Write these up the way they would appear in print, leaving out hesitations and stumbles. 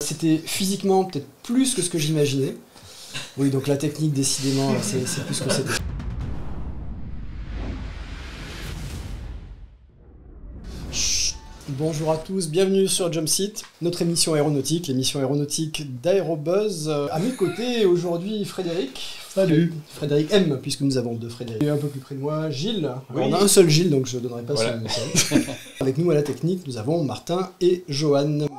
C'était physiquement peut-être plus que ce que j'imaginais. Oui, donc la technique, décidément, c'est plus ce que c'était. Bonjour à tous, bienvenue sur Jumpseat, notre émission aéronautique, l'émission aéronautique d'Aérobuzz. À mes côtés, aujourd'hui, Frédéric. Salut. Frédéric M, puisque nous avons deux Frédéric. Et un peu plus près de moi, Gilles. Oui. On a un seul Gilles, donc je ne donnerai pas son nom. Avec nous à la technique, nous avons Martin et Johan. Merci.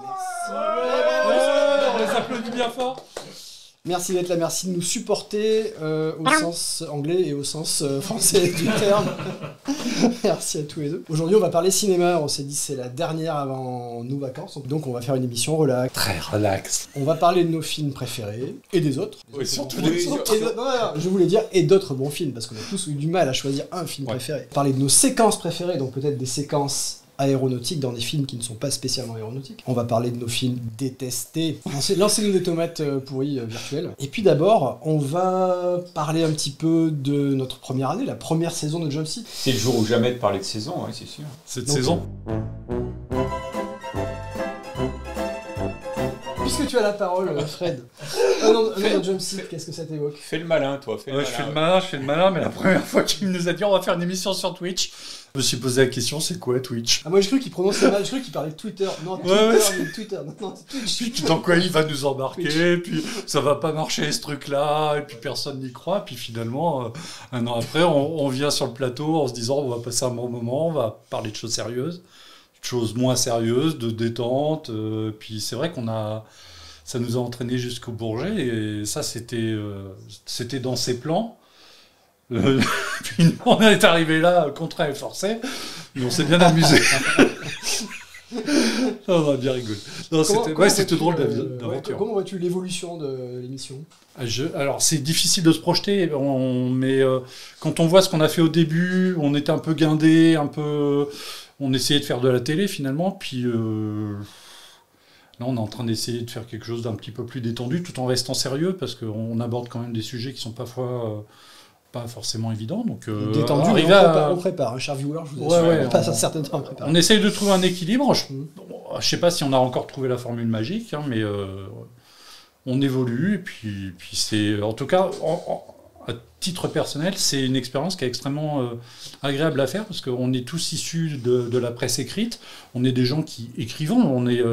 On les applaudit bien fort. Merci d'être là, merci de nous supporter au sens anglais et au sens français du terme. Merci à tous les deux. Aujourd'hui, on va parler cinéma. On s'est dit c'est la dernière avant nos vacances, donc on va faire une émission relax. Très relax. On va parler de nos films préférés et des autres. Oui, surtout des des autres. Non, je voulais dire et d'autres bons films parce qu'on a tous eu du mal à choisir un film préféré. Parler de nos séquences préférées, donc peut-être des séquences aéronautiques dans des films qui ne sont pas spécialement aéronautiques. On va parler de nos films détestés. Lancez-nous des tomates pourries virtuelles. Et puis d'abord, on va parler un petit peu de notre première année, la première saison de Jumpseat. C'est le jour ou jamais de parler de saison, ouais, c'est sûr. Cette saison. Puisque tu as la parole, Fred. Non, Jumpseat, qu'est-ce que ça t'évoque? Fais le malin, toi. Je fais le malin, mais la première fois qu'il nous a dit on va faire une émission sur Twitch, je me suis posé la question, c'est quoi Twitch? Moi j'ai cru qu'il prononçait mal, j'ai cru qu'il parlait de Twitter. Non, Twitter, non, Twitch. Puis dans quoi il va nous embarquer, puis ça va pas marcher ce truc-là, et puis personne n'y croit, puis finalement, un an après, on vient sur le plateau en se disant on va passer un bon moment, on va parler de choses sérieuses, de choses moins sérieuses, de détente, puis c'est vrai ça nous a entraînés jusqu'au Bourget, et ça c'était dans ses plans. Puis on est arrivé là, contraint et forcé, mais on s'est bien amusé. On a bien rigolé. C'était drôle d'aventure. Comment vois-tu l'évolution de l'émission? Alors c'est difficile de se projeter, mais quand on voit ce qu'on a fait au début, on était un peu guindé, on essayait de faire de la télé finalement, puis là on est en train d'essayer de faire quelque chose d'un petit peu plus détendu, tout en restant sérieux, parce qu'on aborde quand même des sujets qui sont parfois pas forcément évident, donc détendu, on prépare, un cher viewer, je vous assure, on passe un certain temps à préparer. On essaye de trouver un équilibre. Je sais pas si on a encore trouvé la formule magique, mais on évolue, et puis c'est, en tout cas, à titre personnel, c'est une expérience qui est extrêmement agréable à faire, parce qu'on est tous issus de la presse écrite, on est des gens qui écrivons, on est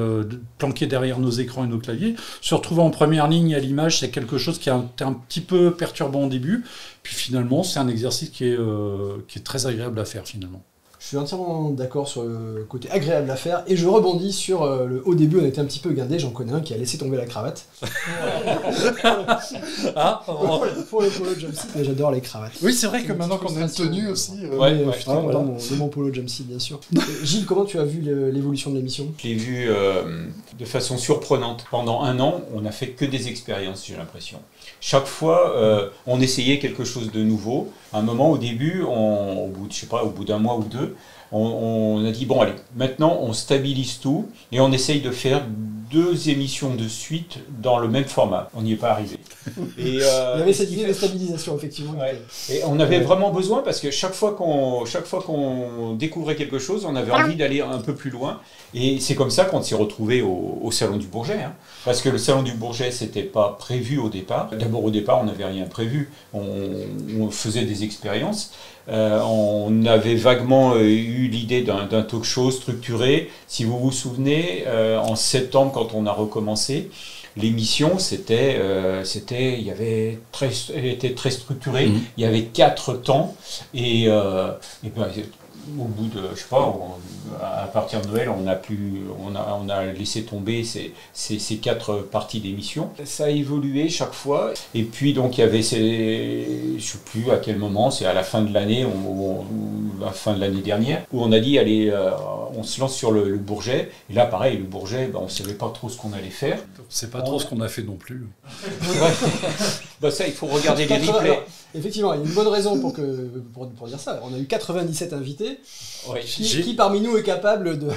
planqués derrière nos écrans et nos claviers. Se retrouver en première ligne à l'image, c'est quelque chose qui est un petit peu perturbant au début, puis finalement c'est un exercice qui est très agréable à faire finalement. Je suis entièrement d'accord sur le côté agréable à faire, et je rebondis sur au début on était un petit peu guindé, j'en connais un qui a laissé tomber la cravate. Pour le polo Jumpseat, mais j'adore les cravates. Oui, c'est vrai que maintenant qu'on a une tenue aussi... je suis très content de mon polo Jumpseat, bien sûr. Gilles, comment tu as vu l'évolution de l'émission? Je l'ai vu de façon surprenante. Pendant un an, on n'a fait que des expériences, j'ai l'impression. Chaque fois, on essayait quelque chose de nouveau. À un moment, au début, au bout d'un mois ou deux, on a dit, bon allez, maintenant on stabilise tout et on essaye de faire 2 émissions de suite dans le même format. On n'y est pas arrivé. Et, il y avait cette idée de stabilisation, effectivement. Ouais. Et on avait vraiment besoin, parce que chaque fois qu'on découvrait quelque chose, on avait envie d'aller un peu plus loin. Et c'est comme ça qu'on s'est retrouvé au Salon du Bourget. Parce que le Salon du Bourget, c'était pas prévu au départ. D'abord, au départ, on n'avait rien prévu. On faisait des expériences. On avait vaguement eu l'idée d'un talk show structuré. Si vous vous souvenez, en septembre, quand on a recommencé, l'émission, elle était très structurée. Il y avait 4 temps, et au bout de, je sais pas, à partir de Noël, on a laissé tomber ces 4 parties d'émission. Ça a évolué chaque fois. Et puis donc il y avait je sais plus à quel moment, c'est à la fin de l'année, ou la fin de l'année dernière, où on a dit allez, on se lance sur le Bourget. Et là pareil, le Bourget, on savait pas trop ce qu'on allait faire. C'est pas trop ce qu'on a fait non plus. Ça, il faut regarder les replays. Alors, effectivement, il y a une bonne raison pour dire ça. On a eu 97 invités. Qui parmi nous est capable de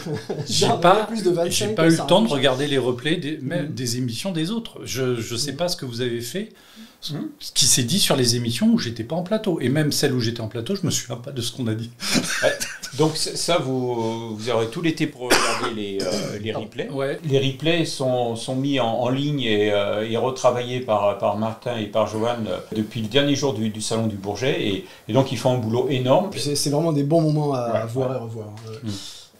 plus de 25? J'ai pas eu le temps de regarder les replays des émissions des autres. Je sais pas ce que vous avez fait, ce qui s'est dit sur les émissions où j'étais pas en plateau. Et même celles où j'étais en plateau, je me souviens pas de ce qu'on a dit. Donc ça, vous aurez tout l'été pour regarder les replays. Ouais. Les replays sont mis en ligne et retravaillés par Martin et par Johan depuis le dernier jour du Salon du Bourget. Et donc, ils font un boulot énorme. C'est vraiment des bons moments à voir et revoir.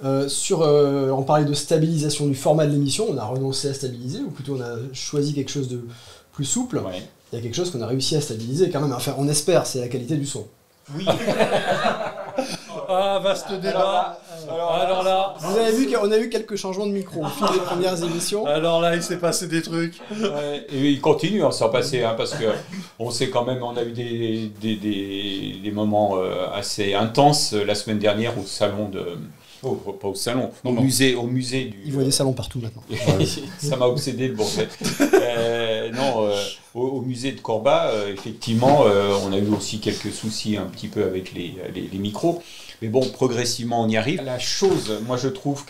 On parlait de stabilisation du format de l'émission, on a renoncé à stabiliser, ou plutôt on a choisi quelque chose de plus souple. Ouais. Il y a quelque chose qu'on a réussi à stabiliser quand même. Enfin, on espère, c'est la qualité du son. Oui. Ah, vaste débat. Alors là, vous avez vu qu'on a eu quelques changements de micro au fil des premières émissions. Alors là, il s'est passé des trucs. Ouais, et il continue à s'en passer, parce que on sait quand même, on a eu des moments assez intenses la semaine dernière au salon de. Oh, pas au salon, au musée du... Il voit des salons partout maintenant. Ça m'a obsédé le Bourget. Au musée de Corba, effectivement, on a eu aussi quelques soucis un petit peu avec les micros. Mais bon, progressivement, on y arrive. La chose, moi, je trouve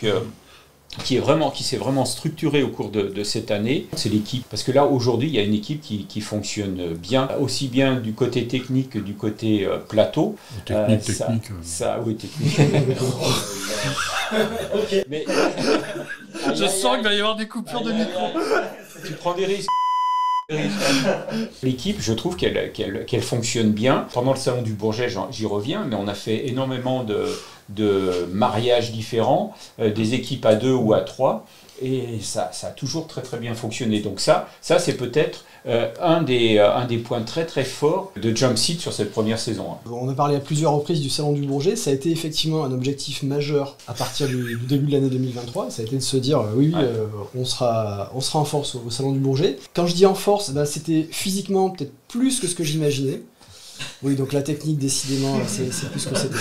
qui s'est vraiment structurée au cours de cette année, c'est l'équipe. Parce que là, aujourd'hui, il y a une équipe qui fonctionne bien, aussi bien du côté technique que du côté plateau. Technique. Oui, technique. Okay. Mais, je sens qu'il va y avoir des coupures de micro. Tu prends des risques. L'équipe, je trouve qu'elle fonctionne bien. Pendant le salon du Bourget, j'y reviens, mais on a fait énormément de mariages différents, des équipes à 2 ou à 3, et ça a toujours très très bien fonctionné. Donc ça c'est peut-être un des points très très forts de Jumpseat sur cette première saison. On a parlé à plusieurs reprises du Salon du Bourget, ça a été effectivement un objectif majeur à partir du début de l'année 2023, ça a été de se dire on sera en force au Salon du Bourget. Quand je dis en force, c'était physiquement peut-être plus que ce que j'imaginais. Oui, donc la technique, décidément, c'est plus que c'était.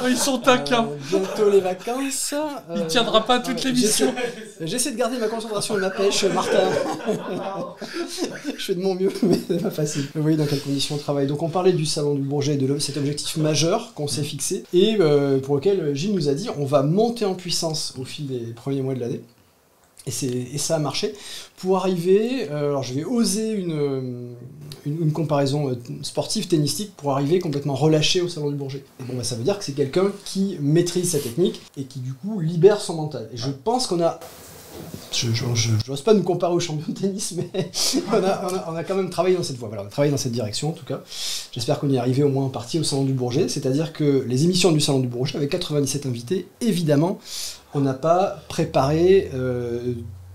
Ils sont taquins. Bientôt les vacances. Il tiendra pas toute l'émission. J'essaie de garder ma concentration et ma pêche, Martin. Je fais de mon mieux, mais c'est pas facile. Vous voyez dans quelles conditions on travaille. Donc on parlait du Salon du Bourget, de cet objectif majeur qu'on s'est fixé, et pour lequel Gilles nous a dit on va monter en puissance au fil des premiers mois de l'année. Et ça a marché. Pour arriver, alors je vais oser une comparaison sportive, tennistique, pour arriver complètement relâché au Salon du Bourget. Et bon, ça veut dire que c'est quelqu'un qui maîtrise sa technique et qui du coup libère son mental. Et je pense qu'on a... Je n'ose pas nous comparer aux champions de tennis, mais on a quand même travaillé dans cette voie. Voilà, on a travaillé dans cette direction en tout cas. J'espère qu'on y est arrivé au moins en partie au Salon du Bourget. C'est-à-dire que les émissions du Salon du Bourget, avec 97 invités, évidemment, on n'a pas préparé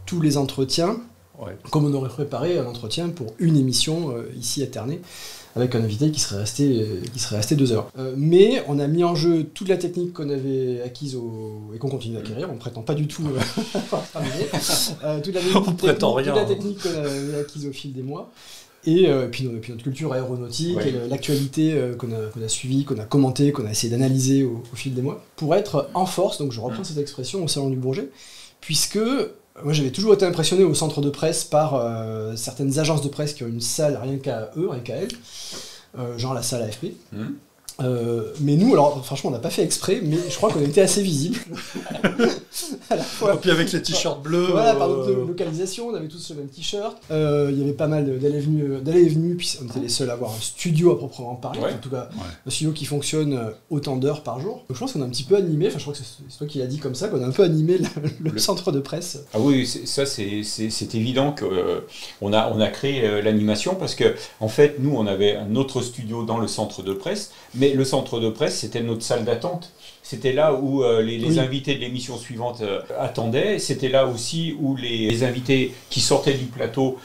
tous les entretiens, comme on aurait préparé un entretien pour une émission ici à Ternay, avec un invité qui serait resté 2 heures. Mais on a mis en jeu toute la technique qu'on avait acquise et qu'on continue d'acquérir, on prétend pas du tout toute la technique qu'on avait acquise au fil des mois. Et puis notre culture aéronautique, et l'actualité qu'on a suivie, qu'on a commentée, qu'on a essayé d'analyser au fil des mois, pour être en force, donc je reprends cette expression, au Salon du Bourget, puisque moi j'avais toujours été impressionné au centre de presse par certaines agences de presse qui ont une salle rien qu'à elles, genre la salle AFP. Mais nous, alors franchement, on n'a pas fait exprès, mais je crois qu'on était assez visibles. À la fois. Et puis avec les t-shirts bleus. Voilà, par notre localisation, on avait tous le même t-shirt. Il y avait pas mal d'allées et venues, puis on était les seuls à avoir un studio à proprement parler. En tout cas, un studio qui fonctionne autant d'heures par jour. Donc je pense qu'on a un petit peu animé, enfin je crois que c'est toi qui l'as dit comme ça, qu'on a un peu animé le centre de presse. Ah oui, ça c'est évident qu'on a créé l'animation parce que en fait, nous on avait un autre studio dans le centre de presse, mais le centre de presse, c'était notre salle d'attente. C'était là où les invités de l'émission suivante attendaient. C'était là aussi où les invités qui sortaient du plateau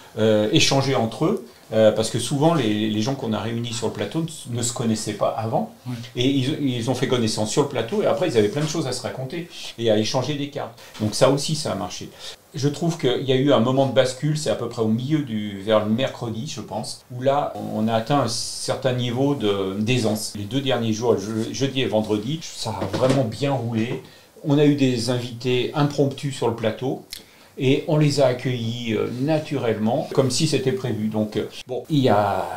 échangeaient entre eux. Parce que souvent, les gens qu'on a réunis sur le plateau ne se connaissaient pas avant. Et ils ont fait connaissance sur le plateau. Et après, ils avaient plein de choses à se raconter et à échanger des cartes. Donc ça aussi, ça a marché. Je trouve qu'il y a eu un moment de bascule, c'est à peu près au milieu vers le mercredi, je pense, où là, on a atteint un certain niveau d'aisance. Les 2 derniers jours, jeudi et vendredi, ça a vraiment bien roulé. On a eu des invités impromptus sur le plateau. Et on les a accueillis naturellement, comme si c'était prévu. Donc, bon, il y a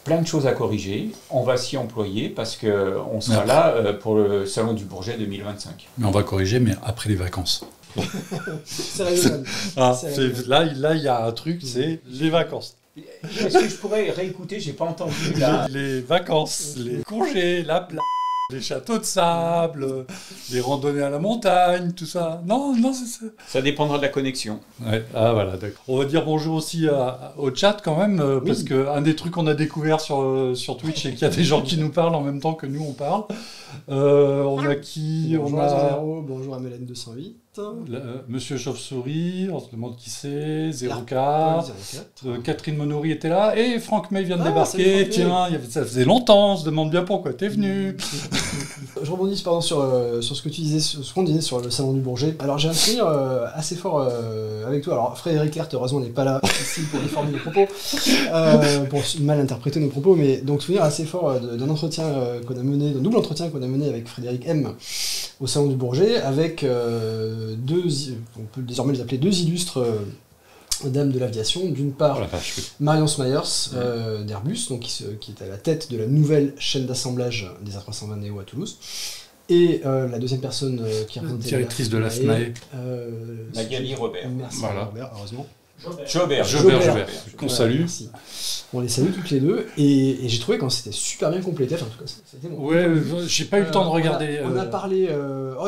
plein de choses à corriger. On va s'y employer parce qu'on sera là pour le Salon du Bourget 2025. Mais on va corriger, mais après les vacances. C'est raisonnable. Là, il y a un truc, c'est les vacances. Est-ce que je pourrais réécouter? J'ai pas entendu là. Les vacances, les congés, la plage. des châteaux de sable, des randonnées à la montagne, tout ça. Non, c'est ça. Ça dépendra de la connexion. Ouais. Ah voilà, d'accord. On va dire bonjour aussi au chat quand même, parce que un des trucs qu'on a découvert sur Twitch, c'est qu'il y a des gens qui nous parlent en même temps que nous on parle. On a qui? Bonjour On a Zéro, bonjour à Mélène 208. Monsieur Chauve-souris, on se demande qui c'est, 04. 04. Catherine Monory était là, et Franck May vient de Ah, débarquer. salut, Franck Tiens, ça faisait longtemps, on se demande bien pourquoi t'es venu. Je rebondis pardon, sur ce que tu disais, sur ce qu'on disait sur le salon du Bourget. Alors j'ai un souvenir assez fort avec toi. Alors Frédéric Lert, heureusement, n'est pas là ici pour déformer nos propos, pour mal interpréter nos propos, mais donc souvenir assez fort d'un entretien qu'on a mené, d'un double entretien qu'on a mené avec Frédéric M au salon du Bourget, avec on peut désormais les appeler deux illustres dames de l'aviation. D'une part, Marion Smyers d'Airbus, donc qui est à la tête de la nouvelle chaîne d'assemblage des A320 Neo à Toulouse. Et la deuxième personne qui représentait directrice de la FNAE, Magali Robert. Merci voilà. Robert, heureusement. Jobert. Qu'on salue. Merci. On les salue toutes les deux, et j'ai trouvé quand c'était super bien complété, enfin en tout cas c'était bon. Ouais, j'ai pas eu le temps de regarder. On a parlé,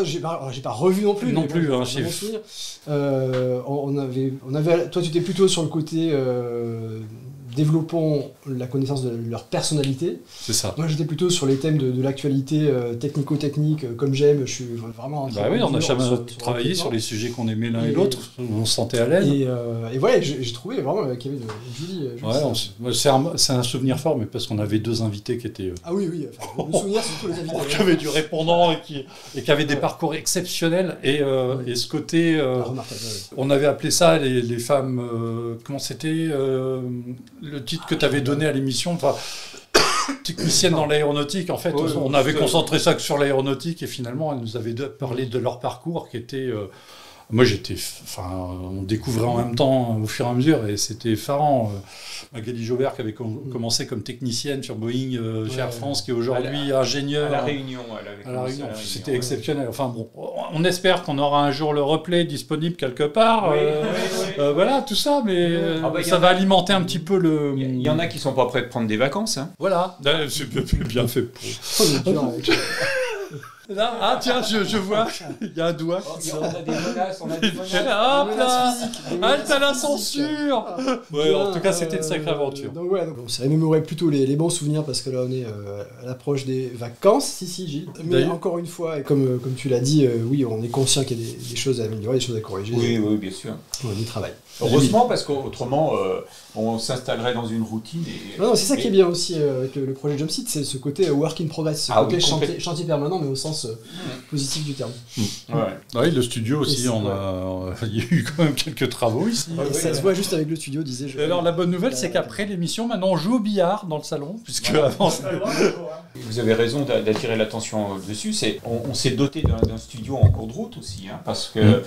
j'ai pas revu non plus. Non mais plus, bon, hein, j'ai bon souvenir. On avait, toi tu étais plutôt sur le côté développons la connaissance de leur personnalité. C'est ça. Moi j'étais plutôt sur les thèmes de l'actualité technico-technique, comme j'aime, je suis vraiment en train Bah oui, on a jamais travaillé sur les sujets qu'on aimait l'un et l'autre, on se sentait à l'aise. Et voilà, j'ai trouvé vraiment qu'il y avait une jolie. Ouais, c'est un souvenir fort, mais parce qu'on avait deux invités qui étaient. Ah oui, enfin, le souvenir, c'est surtout les invités. Qui avaient du répondant et qui avaient des parcours exceptionnels. Et ce côté. Remarquable. On avait appelé ça les femmes. Comment c'était le titre que tu avais donné à l'émission, enfin, technicienne dans l'aéronautique, en fait, on avait concentré ça que sur l'aéronautique, et finalement, elles nous avaient parlé de leur parcours qui était... moi, on découvrait en même temps, au fur et à mesure, et c'était effarant. Magali Jobert qui avait commencé comme technicienne sur Boeing, chez Air France, qui est aujourd'hui ingénieure. À La Réunion, c'était exceptionnel. Enfin bon, on espère qu'on aura un jour le replay disponible quelque part. Voilà, tout ça, mais ça va alimenter un petit peu le... Il y en a qui sont pas prêts de prendre des vacances. Hein. Voilà, c'est bien fait pour... Là, ah tiens, je vois, il y a un doigt. On a des menaces, Hop là, halte à la censure. Ouais, en tout cas, c'était une sacrée aventure. Donc voilà, on s'est remémoré plutôt les bons souvenirs, parce que là, on est à l'approche des vacances, si, Gilles. Mais encore une fois, et comme tu l'as dit, oui, on est conscient qu'il y a des choses à améliorer, des choses à corriger. Oui, bien sûr. On y travaille. Heureusement, parce qu'autrement, on s'installerait dans une routine. Non, c'est ça qui est bien aussi avec le projet Jumpseat, c'est ce côté work in progress, ce côté chantier permanent, mais au sens positif du terme. Oui, le studio aussi, il y a eu quand même quelques travaux ici. Ça se voit juste avec le studio, disais-je. Alors la bonne nouvelle, c'est qu'après l'émission, maintenant on joue au billard dans le salon, puisque avant... Vous avez raison d'attirer l'attention dessus. On s'est doté d'un studio en cours de route aussi, hein, parce que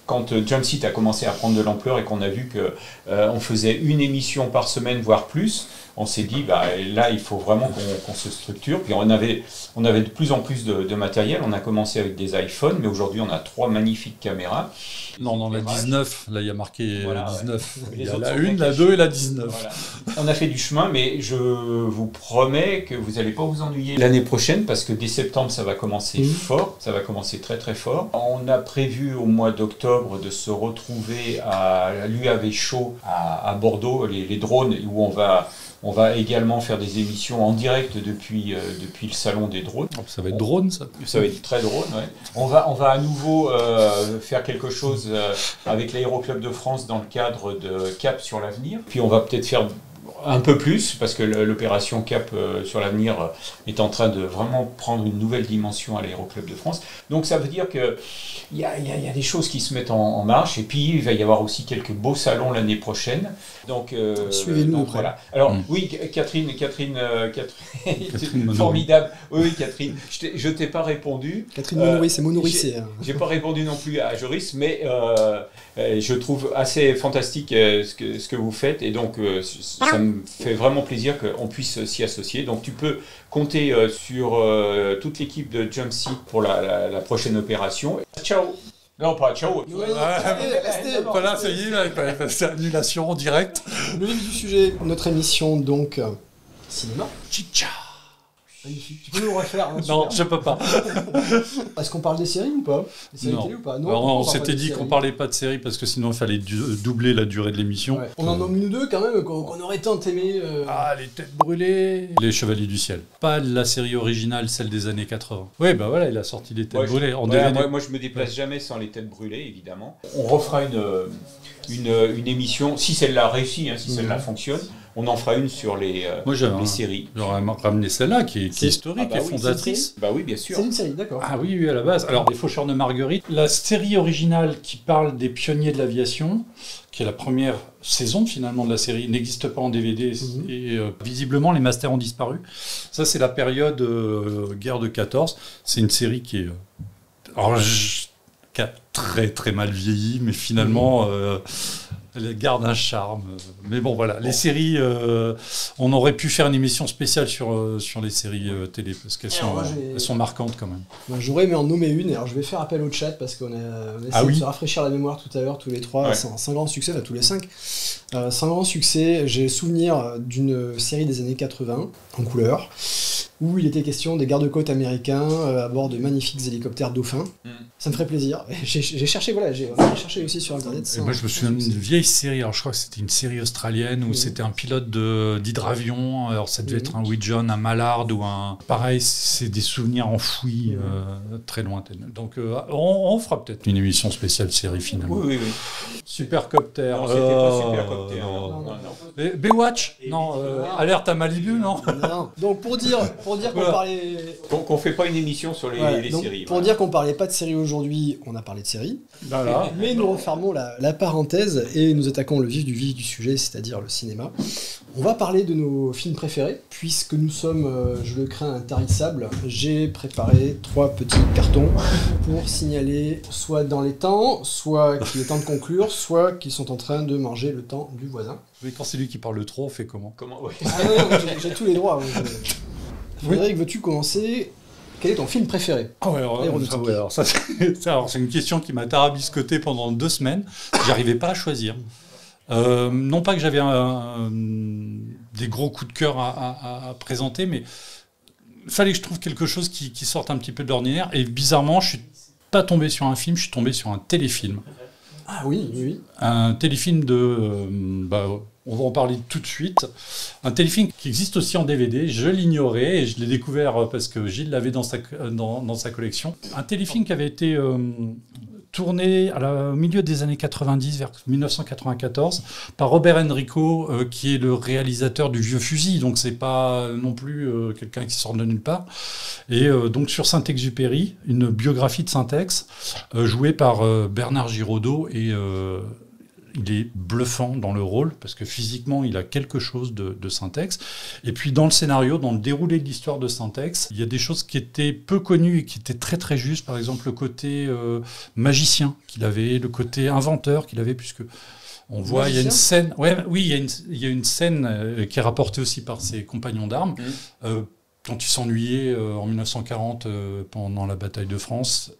quand Jumpseat a commencé à prendre de l'ampleur et qu'on a vu que on faisait une émission par semaine, voire plus, on s'est dit là il faut vraiment qu'on se structure. Puis on avait de plus en plus de matériel. On a commencé avec des iPhones, mais aujourd'hui on a 3 magnifiques caméras. Non, la 19, là il y a marqué 19. Ouais. Il y a la 1, la 2 et la 19. Voilà. On a fait du chemin, mais je vous promets que vous n'allez pas vous ennuyer l'année prochaine, parce que dès septembre ça va commencer fort, ça va commencer très très fort. On a prévu au mois d'octobre de se retrouver à l'UAV Show à Bordeaux, les drones, où on va également faire des émissions en direct depuis le salon des drones. Ça va être drone, ça. Ça va être très drone, ouais. On va à nouveau faire quelque chose avec l'Aéroclub de France dans le cadre de Cap sur l'avenir. Puis on va peut-être faire un peu plus, parce que l'opération Cap sur l'avenir est en train de vraiment prendre une nouvelle dimension à l'Aéroclub de France. Donc ça veut dire qu'il y a des choses qui se mettent en marche, et puis il va y avoir aussi quelques beaux salons l'année prochaine. Donc, suivez-nous. Voilà. Alors oui, Catherine formidable. Oui, Catherine, je t'ai pas répondu. Catherine Monory, c'est Monory. J'ai pas répondu non plus à Joris, mais je trouve assez fantastique ce que vous faites, et donc ça me fait vraiment plaisir qu'on puisse s'y associer. Donc tu peux compter sur toute l'équipe de Jumpseat pour la prochaine opération. Ciao. Non, pas ciao. Voilà, ça y est, c'est annulation en direct. Le vif du sujet, notre émission donc cinéma. Chicha. Magnifique. Tu peux nous refaire Non, je peux pas. Est-ce qu'on parle des séries ou pas? Des séries télé ou pas? Alors, on s'était dit qu'on parlait pas de séries parce que sinon il fallait doubler la durée de l'émission. Ouais. On en nomme une ou deux quand même qu'on aurait tant aimé. Ah, les têtes brûlées. Les Chevaliers du Ciel. Pas la série originale, celle des années 80. Oui, bah voilà, il a sorti les têtes brûlées. Moi, je me déplace jamais sans les têtes brûlées, évidemment. On refera une émission, si celle-là réussit, si celle-là fonctionne. On en fera une sur les séries. J'aurais ramené celle-là qui est historique, qui est fondatrice. Bah oui, bien sûr. C'est une série, d'accord. Ah oui, à la base. Alors, Les Faucheurs de Marguerite, la série originale qui parle des pionniers de l'aviation, qui est la première saison finalement de la série, n'existe pas en DVD et visiblement les masters ont disparu. Ça, c'est la période guerre de 14. C'est une série qui est qui a très très mal vieilli, mais finalement elle garde un charme. Mais bon, voilà, les séries, on aurait pu faire une émission spéciale sur les séries télé, parce qu'elles sont marquantes quand même. Moi, j'aurais aimé en nommer une, et alors je vais faire appel au chat, parce qu'on a essayé de se rafraîchir la mémoire tout à l'heure, tous les trois, sans grand succès, tous les 5. Sans grand succès, j'ai souvenir d'une série des années 80, en couleur, où il était question des gardes-côtes américains à bord de magnifiques hélicoptères dauphins. Ça me ferait plaisir. J'ai cherché, j'ai cherché aussi sur Internet. Moi, je me souviens d'une vieille série, alors je crois que c'était une série australienne où c'était un pilote d'hydravion, alors ça devait être un Widgeon, un Mallard ou un... Pareil, c'est des souvenirs enfouis très lointains. Donc on fera peut-être une émission spéciale série finalement. Oui. Supercopter. Non, c'était pas Supercopter. Non. Baywatch. Non, Alerte à Malibu, non. Donc pour dire qu'on parlait... Qu'on fait pas une émission sur les séries. Pour dire qu'on parlait pas de séries aujourd'hui, on a parlé de séries. Voilà. Mais nous refermons la parenthèse et nous attaquons le vif du sujet, c'est-à-dire le cinéma. On va parler de nos films préférés, puisque nous sommes, je le crains, intarissables. J'ai préparé 3 petits cartons pour signaler soit dans les temps, soit qu'il est temps de conclure, soit qu'ils sont en train de manger le temps du voisin. Mais quand c'est lui qui parle trop, on fait comment? J'ai tous les droits. Frédéric, veux-tu commencer? Quel est ton film préféré? Alors c'est une question qui m'a tarabiscoté pendant 2 semaines. J'arrivais pas à choisir. Non pas que j'avais des gros coups de cœur à présenter, mais il fallait que je trouve quelque chose qui sorte un petit peu de l'ordinaire. Et bizarrement, je suis pas tombé sur un film, je suis tombé sur un téléfilm. Ah oui. Un téléfilm on va en parler tout de suite. Un téléfilm qui existe aussi en DVD, je l'ignorais et je l'ai découvert parce que Gilles l'avait dans sa collection. Un téléfilm qui avait été tourné au milieu des années 90, vers 1994, par Robert Enrico, qui est le réalisateur du Vieux Fusil, donc c'est pas non plus quelqu'un qui sort de nulle part. Et donc sur Saint-Exupéry, une biographie de Saint-Ex, jouée par Bernard Giraudot, et il est bluffant dans le rôle, parce que physiquement, il a quelque chose de Saint-Ex. Et puis dans le scénario, dans le déroulé de l'histoire de Saint-Ex, il y a des choses qui étaient peu connues et qui étaient très très justes. Par exemple, le côté magicien qu'il avait, le côté inventeur qu'il avait, puisque on voit, il y a une scène... il y a une scène qui est rapportée aussi par ses compagnons d'armes. Quand il s'ennuyait en 1940 pendant la bataille de France...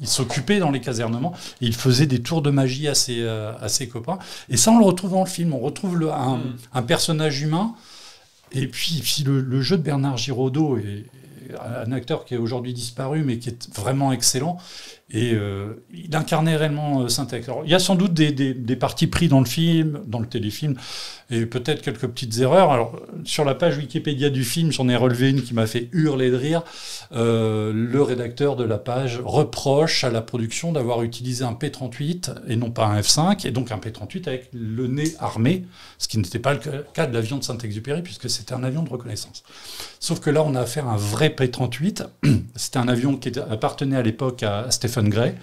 il s'occupait dans les casernements et il faisait des tours de magie à ses copains. Et ça, on le retrouve dans le film. On retrouve un personnage humain. Et puis le jeu de Bernard Giraudot est un acteur qui est aujourd'hui disparu, mais qui est vraiment excellent. Et il incarnait réellement Saint-Ex. Alors, il y a sans doute des partis pris dans le film, dans le téléfilm, et peut-être quelques petites erreurs. Alors, sur la page Wikipédia du film, j'en ai relevé une qui m'a fait hurler de rire. Le rédacteur de la page reproche à la production d'avoir utilisé un P-38 et non pas un F-5, et donc un P-38 avec le nez armé, ce qui n'était pas le cas de l'avion de Saint-Exupéry, puisque c'était un avion de reconnaissance. Sauf que là, on a affaire à un vrai P-38. C'était un avion qui appartenait à l'époque à Stephen Gray,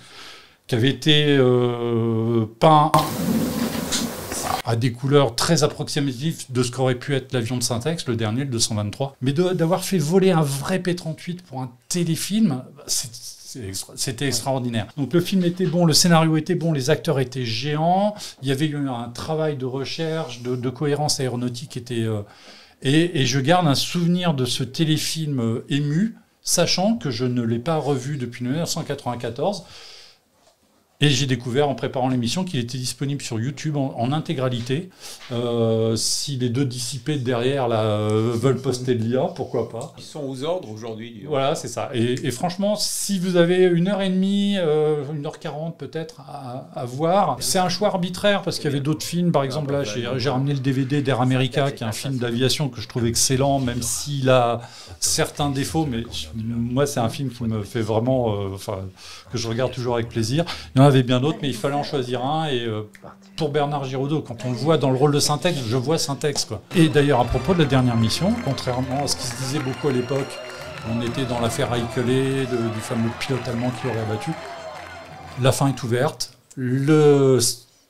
qui avait été peint à des couleurs très approximatives de ce qu'aurait pu être l'avion de Saint-Ex, le dernier, le 223. Mais d'avoir fait voler un vrai P-38 pour un téléfilm, c'était extraordinaire. Donc le film était bon, le scénario était bon, les acteurs étaient géants, il y avait eu un travail de recherche, de cohérence aéronautique qui était... Et je garde un souvenir de ce téléfilm ému, sachant que je ne l'ai pas revu depuis 1994. Et j'ai découvert en préparant l'émission qu'il était disponible sur YouTube en intégralité. Si les deux dissipés derrière là, veulent poster le lien, pourquoi pas. Ils sont aux ordres aujourd'hui. Voilà, c'est ça. Et franchement, si vous avez 1h30, 1h40 peut-être à voir, c'est un choix arbitraire parce qu'il y avait d'autres films. Par exemple, là, j'ai ramené le DVD d'Air America, qui est un film d'aviation que je trouve excellent, même s'il a certains défauts. Mais moi, c'est un film qui me fait vraiment... que je regarde toujours avec plaisir. Il y en avait bien d'autres, mais il fallait en choisir un. Et pour Bernard Giraudot, quand on le voit dans le rôle de Syntex, je vois Syntex, quoi. Et d'ailleurs, à propos de la dernière mission, contrairement à ce qui se disait beaucoup à l'époque, on était dans l'affaire Aikele, du fameux pilote allemand qui aurait abattu. La fin est ouverte. Le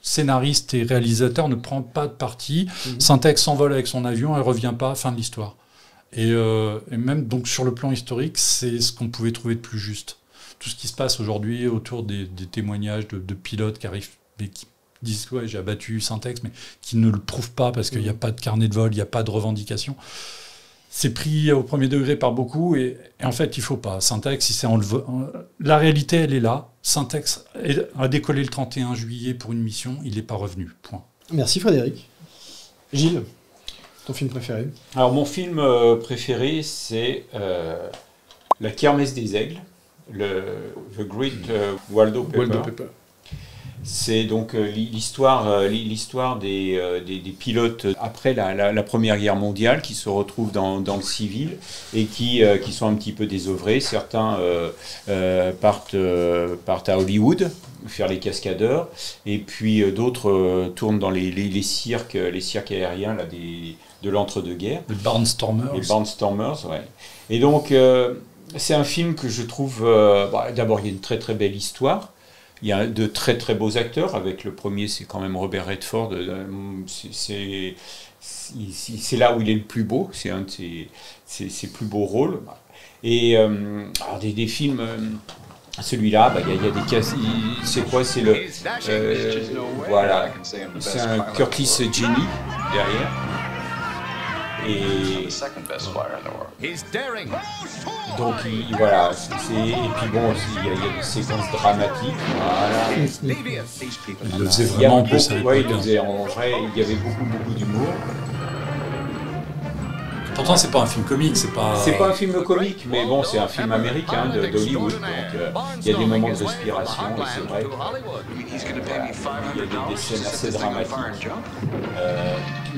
scénariste et réalisateur ne prend pas de parti. Syntex s'envole avec son avion et ne revient pas. Fin de l'histoire. Et même donc sur le plan historique, c'est ce qu'on pouvait trouver de plus juste. Tout ce qui se passe aujourd'hui autour des témoignages de pilotes qui arrivent et qui disent ouais, j'ai abattu Syntex, mais qui ne le prouvent pas parce qu'il n'y a pas de carnet de vol, il n'y a pas de revendication. C'est pris au premier degré par beaucoup et en fait il ne faut pas. Syntex, la réalité elle est là. Syntex a décollé le 31 juillet pour une mission, il n'est pas revenu. Point. Merci Frédéric. Gilles, ton film préféré? Alors mon film préféré c'est La Kermesse des Aigles. The Great Waldo Paper. C'est donc l'histoire des pilotes après la Première Guerre mondiale qui se retrouvent dans le civil et qui sont un petit peu désœuvrés. Certains partent à Hollywood faire les cascadeurs et puis d'autres tournent dans les cirques aériens là, de l'entre-deux-guerres. Les Barnstormers. Les Barnstormers, ouais. Et donc c'est un film que je trouve... d'abord, il y a une très très belle histoire. Il y a de très très beaux acteurs. Avec le premier, c'est quand même Robert Redford. C'est là où il est le plus beau. C'est un de ses plus beaux rôles. Et alors des films... celui-là, il y a des cas... C'est quoi? C'est le... voilà. C'est un Curtis Jenny derrière. Et donc voilà, et puis bon, il y a des séquences dramatiques. Voilà. Il le faisait vraiment en plus. Ouais, il le faisait en vrai. Il y avait beaucoup d'humour. Pourtant, c'est pas un film comique, c'est pas un film comique, mais bon, c'est un film américain d'Hollywood, donc il y a des moments de respiration, et c'est vrai qu'il y a des scènes assez dramatiques.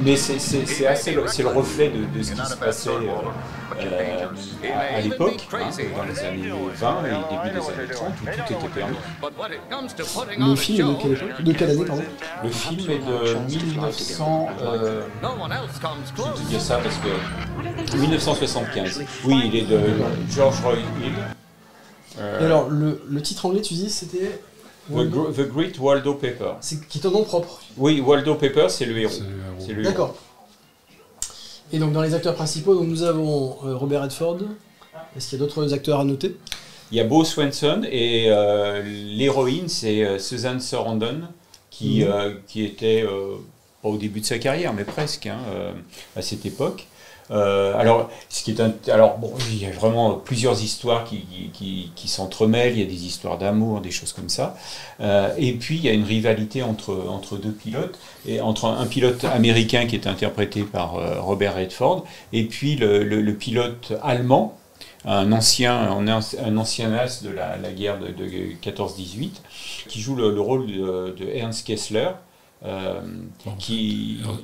Mais c'est le reflet de ce qui se passait à l'époque, dans les années 20 et début des années 30, où tout était permis. Le film est de quelle année, pardon? Le film est de 1900... je dis ça parce que... 1975. Oui, il est de George Roy Hill. Et alors, le titre anglais, tu dis, c'était... The Great Waldo Paper. C'est qui est ton nom propre? Oui, Waldo Paper, c'est le héros. D'accord. Et donc, dans les acteurs principaux, donc, nous avons Robert Redford. Est-ce qu'il y a d'autres acteurs à noter? Il y a Bo Swenson et l'héroïne, c'est Susan Sarandon, qui était pas au début de sa carrière, mais presque, à cette époque. Alors, il y a vraiment plusieurs histoires qui s'entremêlent. Il y a des histoires d'amour, des choses comme ça. Et puis, il y a une rivalité entre deux pilotes, et entre un pilote américain qui est interprété par Robert Redford, et puis le pilote allemand, un ancien as de la guerre de 14-18, qui joue le rôle de Ernst Kessler.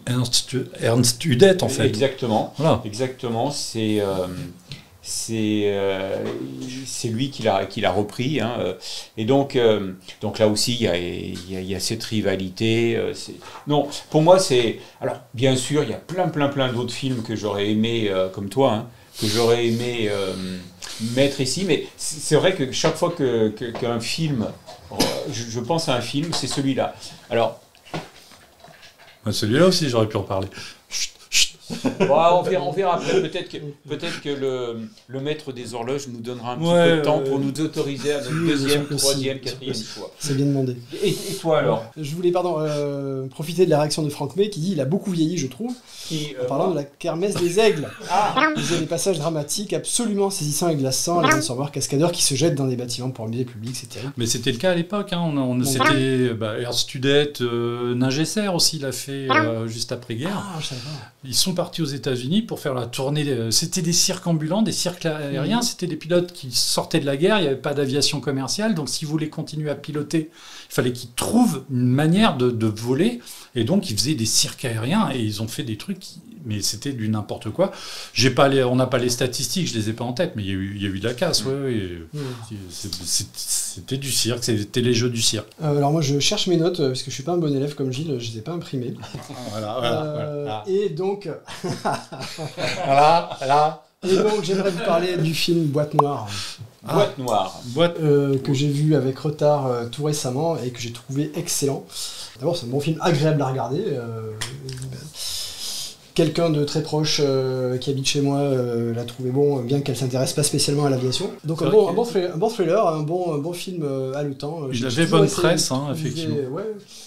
Ernst Udet en fait. Exactement. Voilà. Exactement. C'est lui qui l'a repris. Et donc là aussi il y a cette rivalité. Non, pour moi c'est. Alors bien sûr il y a plein d'autres films que j'aurais aimé comme toi. Que j'aurais aimé mettre ici, mais c'est vrai que chaque fois qu'un film, je pense à un film, c'est celui-là. Alors. Celui-là aussi, j'aurais pu en parler. Chut, chut. Bon, on verra après. Peut-être que le maître des horloges nous donnera un petit peu de temps pour nous autoriser à notre deuxième, troisième, quatrième choix. C'est bien demandé. Et toi alors? Je voulais profiter de la réaction de Franck May qui dit il a beaucoup vieilli, je trouve, en parlant de la kermesse des aigles. Il y a des passages dramatiques absolument saisissants et glaçants, les ensembleurs cascadeurs qui se jettent dans des bâtiments pour amuser le public, c'est terrible. Mais c'était le cas à l'époque. C'était Ernst Udet, Ningesser aussi l'a fait juste après-guerre. Ah, je savais pas. Ils sont partis aux États-Unis pour faire la tournée. C'était des cirques ambulants, des cirques aériens. C'était des pilotes qui sortaient de la guerre. Il n'y avait pas d'aviation commerciale. Donc, s'ils voulaient continuer à piloter, il fallait qu'ils trouvent une manière de voler. Et donc, ils faisaient des cirques aériens et ils ont fait des trucs mais c'était du n'importe quoi. On n'a pas les statistiques, je les ai pas en tête, mais il y a eu de la casse. C'était du cirque, c'était les jeux du cirque. Alors moi je cherche mes notes parce que je suis pas un bon élève comme Gilles, je les ai pas imprimées. Voilà. Et donc voilà. Et donc j'aimerais vous parler du film Boîte Noire. Boîte Noire. Que j'ai vu avec retard tout récemment et que j'ai trouvé excellent. D'abord c'est un bon film agréable à regarder. Quelqu'un de très proche qui habite chez moi l'a trouvé bon, bien qu'elle s'intéresse pas spécialement à l'aviation. Donc un bon thriller, un bon film haletant. Il avait bonne presse, effectivement.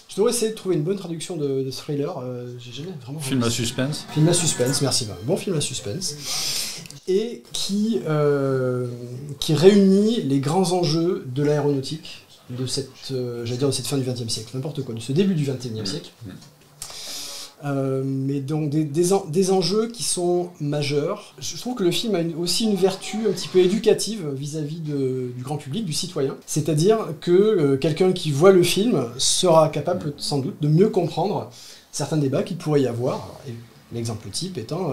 Je devrais essayer de trouver une bonne traduction de thriller. J'ai jamais vraiment. Film à suspense. Film à suspense, merci. Bon film à suspense. Et qui réunit les grands enjeux de l'aéronautique de cette fin du XXe siècle, n'importe quoi, de ce début du XXIe siècle. Mais donc des enjeux qui sont majeurs. Je trouve que le film a aussi une vertu un petit peu éducative vis-à-vis du grand public, du citoyen. C'est-à-dire que quelqu'un qui voit le film sera capable sans doute de mieux comprendre certains débats qu'il pourrait y avoir. Et l'exemple type étant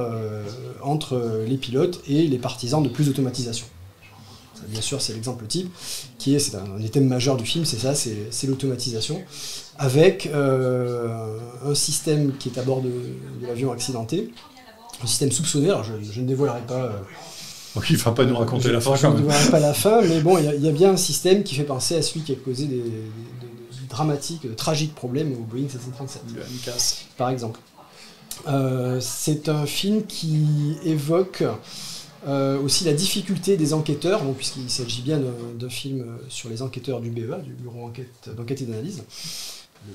entre les pilotes et les partisans de plus d'automatisation. Bien sûr, c'est l'exemple type, c'est un des thèmes majeurs du film, c'est l'automatisation, avec un système qui est à bord de l'avion accidenté, un système soupçonné, alors je ne dévoilerai pas... il ne va pas nous raconter la fin quand même. Je ne dévoilerai pas la fin, mais bon, il y a bien un système qui fait penser à celui qui a causé des dramatiques, de tragiques problèmes au Boeing 737. Par exemple. C'est un film qui évoque... aussi la difficulté des enquêteurs, puisqu'il s'agit bien d'un film sur les enquêteurs du BEA, du Bureau d'enquête et d'analyse.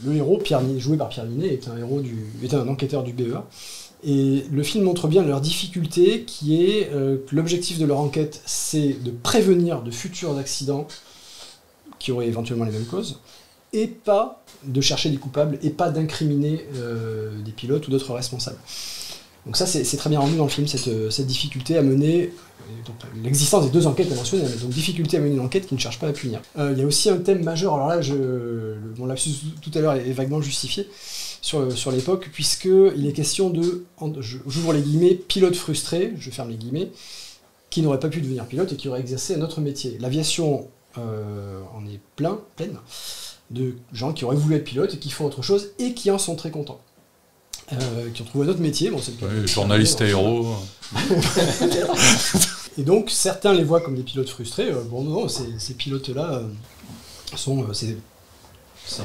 Le héros, joué par Pierre Ninet, est un enquêteur du BEA. Et le film montre bien leur difficulté, qui est que l'objectif de leur enquête, c'est de prévenir de futurs accidents qui auraient éventuellement les mêmes causes, et pas de chercher des coupables, et pas d'incriminer des pilotes ou d'autres responsables. Donc ça, c'est très bien rendu dans le film, cette difficulté à mener, l'existence des deux enquêtes à mentionner, donc difficulté à mener une enquête qui ne cherche pas à punir. Il y a aussi un thème majeur, alors là, mon lapsus tout à l'heure est vaguement justifié sur l'époque, puisqu'il est question j'ouvre les guillemets, pilote frustré, je ferme les guillemets, qui n'aurait pas pu devenir pilote et qui aurait exercé un autre métier. L'aviation en est pleine de gens qui auraient voulu être pilotes et qui font autre chose et qui en sont très contents. Qui ont trouvé un autre métier. Journaliste aéro. Et donc, certains les voient comme des pilotes frustrés. Non, ces pilotes-là ces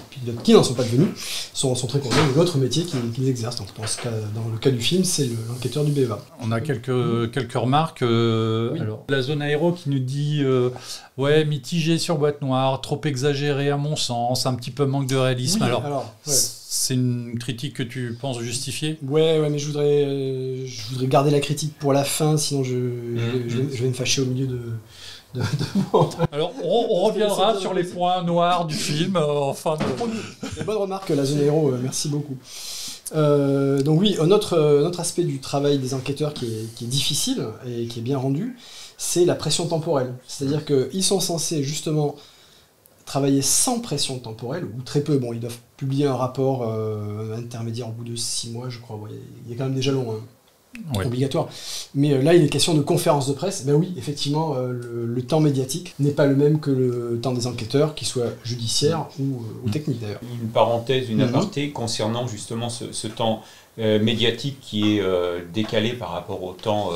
pilotes qui n'en sont pas devenus sont très contents de l'autre métier qu'ils exercent. Donc, dans le cas du film, c'est l'enquêteur du BEA. On a quelques remarques. Oui. Alors, la zone aéro qui nous dit mitigé sur Boîte Noire, trop exagéré à mon sens, un petit peu manque de réalisme. Oui, c'est une critique que tu penses justifier ? Ouais, mais je voudrais garder la critique pour la fin, sinon je vais me fâcher au milieu de... Alors, on reviendra sur les points noirs du film en fin de... Bonne remarque, la zone aéro, merci beaucoup. Donc oui, un autre aspect du travail des enquêteurs qui est difficile et qui est bien rendu, c'est la pression temporelle. C'est-à-dire qu'ils sont censés justement travailler sans pression temporelle, ou très peu. Ils doivent publier un rapport intermédiaire au bout de 6 mois, je crois. Il est quand même déjà long, obligatoire. Mais là, il est question de conférences de presse. Ben oui, effectivement, le temps médiatique n'est pas le même que le temps des enquêteurs, qu'il soit judiciaire ou technique d'ailleurs. Une parenthèse, une aparté concernant justement ce temps médiatique qui est décalé par rapport au temps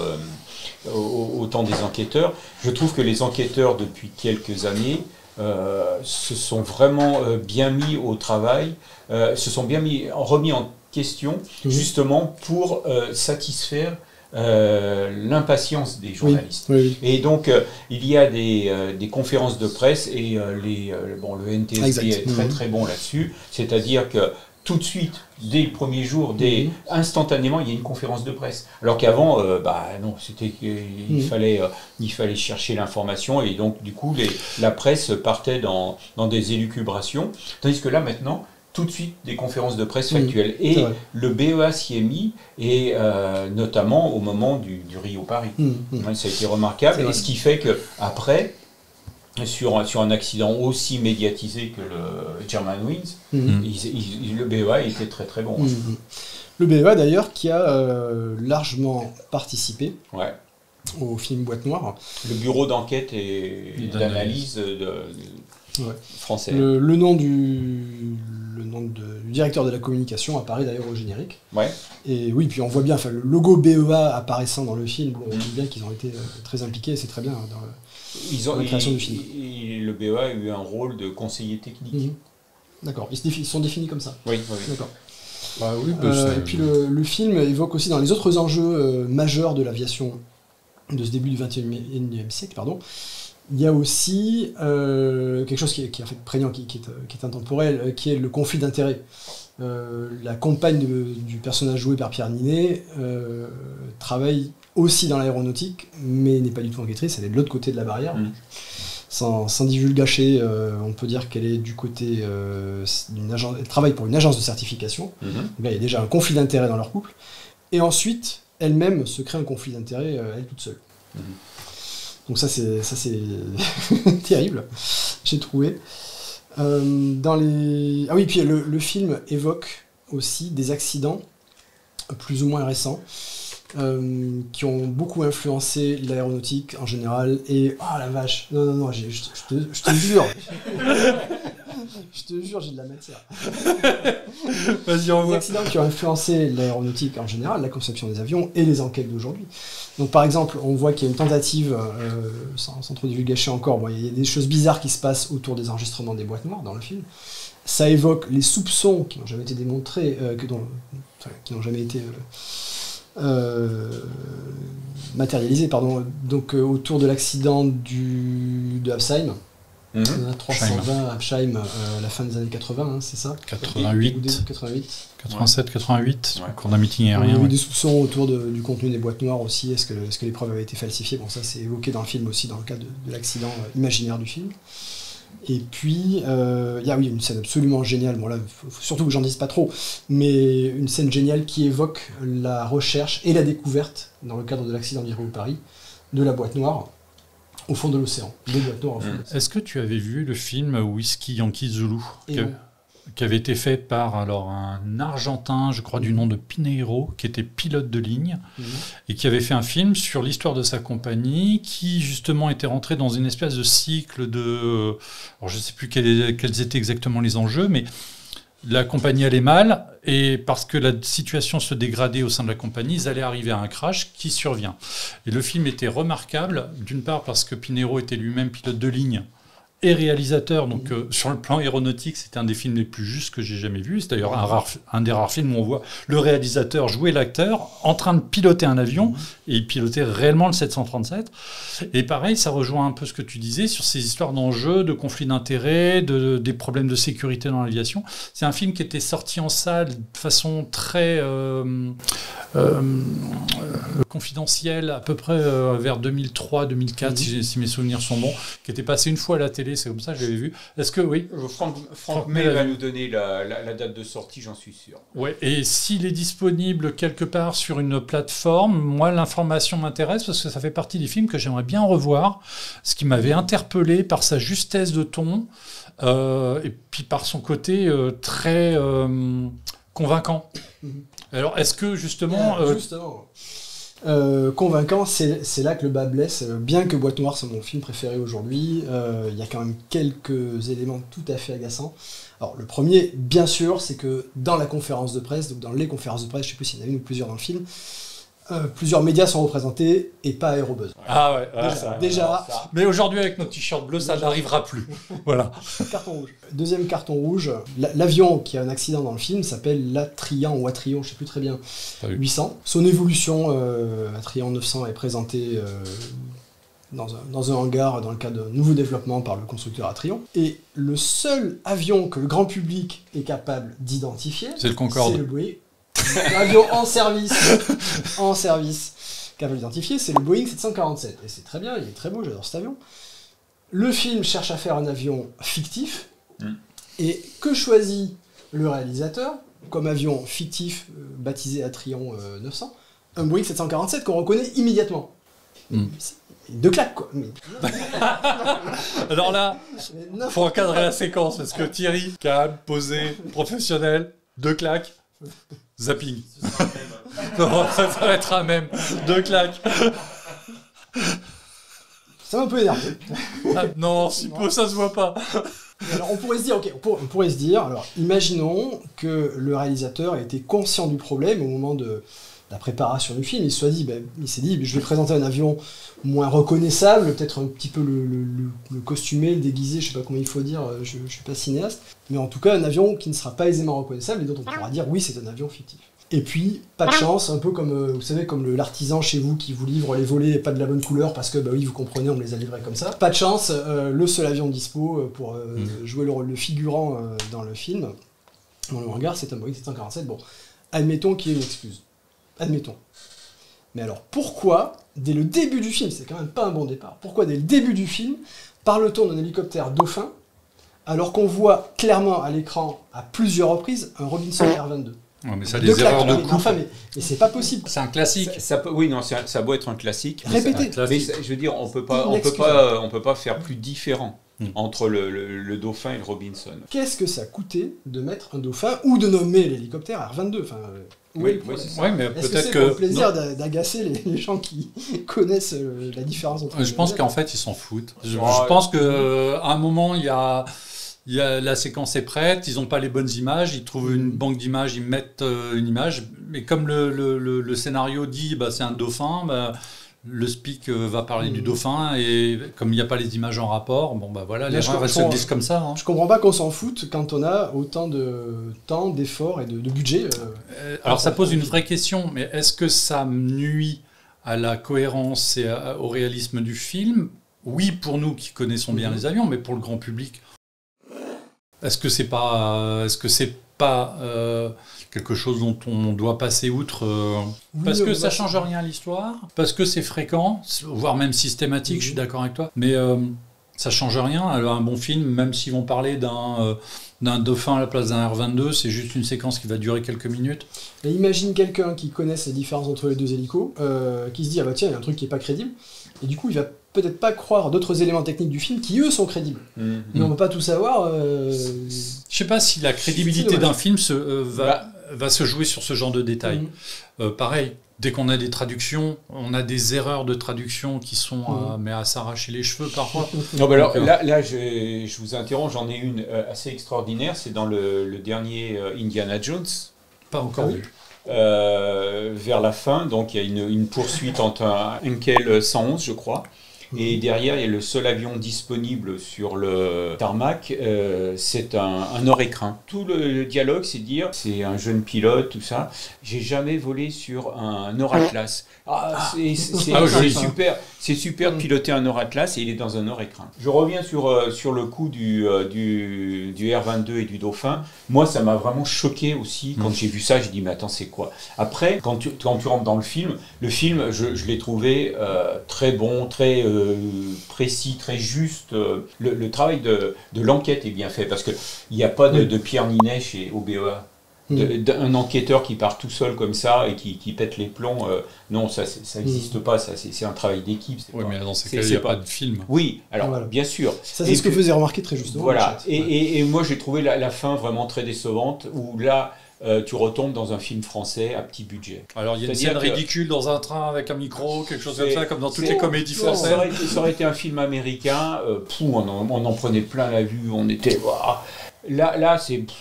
des enquêteurs. Je trouve que les enquêteurs, depuis quelques années, se sont vraiment bien mis au travail, se sont bien remis en question, justement pour satisfaire l'impatience des journalistes. Oui. Et donc, il y a des conférences de presse, et le NTSB est très très bon là-dessus, c'est-à-dire que tout de suite, dès le premier jour, instantanément, il y a une conférence de presse. Alors qu'avant, non, il fallait chercher l'information, et donc du coup, la presse partait dans des élucubrations, tandis que là, maintenant, tout de suite, des conférences de presse factuelles. Et le BEA s'y est mis, et notamment au moment du Rio-Paris. Ça a été remarquable, et ce qui fait qu'après, sur un accident aussi médiatisé que le Germanwings, le BEA était très très bon. Le BEA d'ailleurs qui a largement participé au film Boîte Noire. Le bureau d'enquête et d'analyse français. Le nom du directeur de la communication apparaît d'ailleurs au générique. Et oui, puis on voit bien, le logo BEA apparaissant dans le film, on voit bien qu'ils ont été très impliqués, c'est très bien dans la création du film. Le BEA a eu un rôle de conseiller technique. D'accord, ils sont définis comme ça. Oui. D'accord. Et puis le film évoque aussi dans les autres enjeux majeurs de l'aviation de ce début du XXIe siècle, il y a aussi quelque chose qui est en fait prégnant, qui est intemporel, qui est le conflit d'intérêts. La compagne du personnage joué par Pierre Ninet travaille aussi dans l'aéronautique, mais n'est pas du tout enquêtrice, elle est de l'autre côté de la barrière. Sans divulgacher, on peut dire qu'elle est du côté d'une agence, elle travaille pour une agence de certification. Donc là, il y a déjà un conflit d'intérêts dans leur couple. Et ensuite, elle-même se crée un conflit d'intérêts, elle toute seule. Donc ça c'est terrible, j'ai trouvé. Ah oui, puis le film évoque aussi des accidents plus ou moins récents qui ont beaucoup influencé l'aéronautique en général. Et la vache, non, je te jure. Je te jure, j'ai de la matière. Vas-y, on voit. Des accidents qui ont influencé l'aéronautique en général, la conception des avions et les enquêtes d'aujourd'hui. Donc par exemple, on voit qu'il y a une tentative, sans trop divulgacher encore, il y a des choses bizarres qui se passent autour des enregistrements des boîtes noires dans le film. Ça évoque les soupçons qui n'ont jamais été démontrés, qui n'ont jamais été matérialisés, donc autour de l'accident de Hapsheim. 320 Hapsheim à la fin des années 80, c'est ça ? 88. 87, 88, au cours d'un meeting Il y aérien. a eu des soupçons autour du contenu des boîtes noires aussi. Est-ce que les preuves avaient été falsifiées ? Bon, ça c'est évoqué dans le film aussi, dans le cadre de l'accident imaginaire du film. Et puis, il y a une scène absolument géniale, bon là, faut surtout que j'en dise pas trop, mais une scène géniale qui évoque la recherche et la découverte, dans le cadre de l'accident du Rio-Paris, de la boîte noire au fond de l'océan. Des boîtes noires au fond de l'océan. Est-ce que tu avais vu le film Whisky Yankee Zulu qui avait été fait par un Argentin, je crois, du nom de Pineiro, qui était pilote de ligne, et qui avait fait un film sur l'histoire de sa compagnie, qui justement était rentré dans une espèce de cycle de... Alors je ne sais plus quels étaient exactement les enjeux, mais la compagnie allait mal, et parce que la situation se dégradait au sein de la compagnie, ils allaient arriver à un crash qui survient. Et le film était remarquable, d'une part parce que Pineiro était lui-même pilote de ligne, et réalisateur, donc sur le plan aéronautique, c'était un des films les plus justes que j'ai jamais vu. C'est d'ailleurs un des rares films où on voit le réalisateur jouer l'acteur en train de piloter un avion, et il pilotait réellement le 737. Et pareil, ça rejoint un peu ce que tu disais sur ces histoires d'enjeux, de conflits d'intérêts, des problèmes de sécurité dans l'aviation. C'est un film qui était sorti en salle de façon très confidentielle, à peu près vers 2003-2004, si mes souvenirs sont bons, qui était passé une fois à la télé. C'est comme ça que je l'avais vu. Est-ce que oui, Franck May va nous donner la date de sortie, j'en suis sûr. Ouais. Et s'il est disponible quelque part sur une plateforme, moi l'information m'intéresse parce que ça fait partie des films que j'aimerais bien revoir. Ce qui m'avait interpellé par sa justesse de ton et puis par son côté très convaincant. Alors est-ce que justement convaincant, c'est là que le bas blesse. Bien que Boîte Noire soit mon film préféré aujourd'hui, il y a quand même quelques éléments tout à fait agaçants. Alors le premier, bien sûr, c'est que dans la conférence de presse, donc dans les conférences de presse, je ne sais plus s'il y en a une ou plusieurs dans le film, Plusieurs médias sont représentés et pas Aérobuzz. Ah ouais, Déjà. Mais aujourd'hui, avec nos t-shirts bleus, ça n'arrivera plus. Voilà. Carton rouge. Deuxième carton rouge, l'avion qui a un accident dans le film s'appelle l'Atrian ou Atrion, je sais plus très bien, 800. Son évolution, Atrian 900, est présentée dans un hangar dans le cadre d'un nouveau développement par le constructeur Atrion. Et le seul avion que le grand public est capable d'identifier, c'est le Concorde. C'est le Boeing. L'avion en service, capable d'identifier, c'est le Boeing 747. Et c'est très bien, il est très beau, j'adore cet avion. Le film cherche à faire un avion fictif. Et que choisit le réalisateur comme avion fictif baptisé Atrion 900? Un Boeing 747 qu'on reconnaît immédiatement. Deux claques, quoi. Alors là, faut encadrer la séquence, parce que Thierry, calme, posé, professionnel, deux claques, zapping. Non, ça va être un même. Deux claques. Ça m'a un peu énervé. Non, si peu, ça se voit pas. Alors on pourrait se dire, alors imaginons que le réalisateur ait été conscient du problème au moment de la préparation du film. Il s'est dit, je vais présenter un avion moins reconnaissable, peut-être un petit peu le costumé, le déguisé, je sais pas comment il faut dire, je suis pas cinéaste, mais en tout cas un avion qui ne sera pas aisément reconnaissable et dont on pourra dire oui, c'est un avion fictif. Et puis, pas de chance, un peu comme, vous savez, comme l'artisan chez vous qui vous livre les volets pas de la bonne couleur parce que, bah oui, vous comprenez, on me les a livrés comme ça. Pas de chance, le seul avion dispo pour jouer le rôle de figurant dans le film, dans le hangar, c'est un Boeing 747. Bon, admettons qu'il y ait une excuse. Admettons. Mais alors, pourquoi, dès le début du film, c'est quand même pas un bon départ, pourquoi dès le début du film, parle-t-on d'un hélicoptère Dauphin, alors qu'on voit clairement à l'écran, à plusieurs reprises, un Robinson R-22 ? Ouais, mais ça, des erreurs de coupe. Enfin, mais c'est pas possible. C'est un classique. Ça a beau être un classique. Répétez. Mais je veux dire, on peut pas faire plus différent entre le Dauphin et le Robinson. Qu'est-ce que ça coûtait de mettre un Dauphin ou de nommer l'hélicoptère R-22 Oui, c'est ça. Ouais, mais est-ce peut-être c'est que pour le plaisir d'agacer les gens qui connaissent la différence entre je pense qu'en fait, ils s'en foutent. Je pense qu'à un moment, la séquence est prête, ils n'ont pas les bonnes images, ils trouvent une banque d'images, ils mettent une image, mais comme le scénario dit c'est un dauphin, le speak va parler du dauphin, et comme il n'y a pas les images en rapport, l'erreur elle se glisse comme ça. Hein. Je comprends pas qu'on s'en foute quand on a autant de temps, d'efforts et de budget. Alors ça pose une vraie question, mais est-ce que ça nuit à la cohérence et au réalisme du film? Oui, pour nous qui connaissons bien les avions, mais pour le grand public, est-ce que c'est pas quelque chose dont on doit passer outre parce que ça change rien à l'histoire, parce que c'est fréquent, voire même systématique, je suis d'accord avec toi, mais ça change rien. Alors un bon film, même s'ils vont parler d'un dauphin à la place d'un R-22, c'est juste une séquence qui va durer quelques minutes. Et imagine quelqu'un qui connaisse les différences entre les deux hélicos, qui se dit, tiens, il y a un truc qui est pas crédible, et du coup il va peut-être pas croire d'autres éléments techniques du film qui eux sont crédibles. Mais on va pas tout savoir. Je sais pas si la crédibilité d'un film va se jouer sur ce genre de détails. Pareil, dès qu'on a des traductions, on a des erreurs de traduction qui sont à s'arracher les cheveux parfois. Non, alors, là je vous interromps, j'en ai une assez extraordinaire, c'est dans le dernier Indiana Jones. Pas encore vu. Vers la fin, donc il y a une poursuite entre un Heinkel 111, je crois. Et derrière, il y a le seul avion disponible sur le tarmac, c'est un nord-écrin. Tout le dialogue, c'est dire, c'est un jeune pilote, tout ça. J'ai jamais volé sur un Nord-Atlas. C'est super de piloter un Nord-Atlas et il est dans un nord-écrin. Je reviens sur le coup du R-22 et du Dauphin. Moi, ça m'a vraiment choqué aussi. Quand j'ai vu ça, j'ai dit, mais attends, c'est quoi? Après, quand tu rentres dans le film, je l'ai trouvé très bon, très précis, très juste. Le travail de l'enquête est bien fait parce qu'il n'y a pas de Pierre Ninet chez OBEA. Un enquêteur qui part tout seul comme ça et qui pète les plombs, non, ça n'existe pas, c'est un travail d'équipe. Oui, mais dans ces cas, il n'y a pas de film. Oui, alors bien sûr. Ça, c'est ce que faisait remarquer très justement. Voilà, et moi j'ai trouvé la fin vraiment très décevante, où là, tu retombes dans un film français à petit budget. Alors il y a une scène ridicule dans un train avec un micro, quelque chose comme ça, comme dans toutes les comédies françaises. Ça aurait été un film américain, on en prenait plein la vue, on était... Là,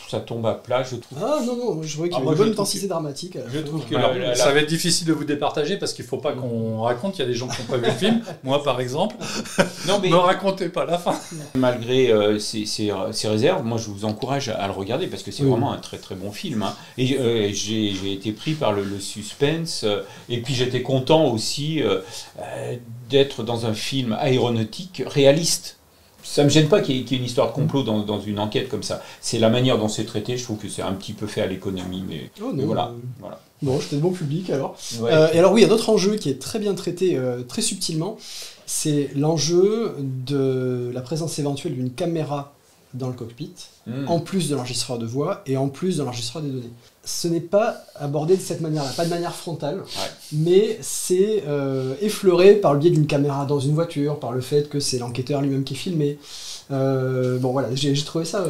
ça tombe à plat, je trouve. Ah non, je vois qu'il y a moi, une bonne je intensité dramatique. Je trouve que Alors, la- ça va être difficile de vous départager parce qu'il ne faut pas qu'on raconte. Il y a des gens qui n'ont pas vu le film. Moi, par exemple, Non, mais ne racontez pas la fin. malgré ces réserves, moi je vous encourage à le regarder parce que c'est vraiment un très très bon film. Hein. Et j'ai été pris par le suspense. Et puis j'étais content aussi d'être dans un film aéronautique réaliste. Ça me gêne pas qu'il y ait une histoire de complot dans une enquête comme ça. C'est la manière dont c'est traité, je trouve que c'est un petit peu fait à l'économie, mais voilà. Bon, j'étais de bon public alors. Ouais. Et alors oui, il y a d'autres enjeux qui est très bien traité, très subtilement. C'est l'enjeu de la présence éventuelle d'une caméra dans le cockpit, en plus de l'enregistreur de voix et en plus de l'enregistreur des données. Ce n'est pas abordé de cette manière-là, pas de manière frontale, mais c'est effleuré par le biais d'une caméra dans une voiture, par le fait que c'est l'enquêteur lui-même qui est filmé. Bon voilà, j'ai trouvé ça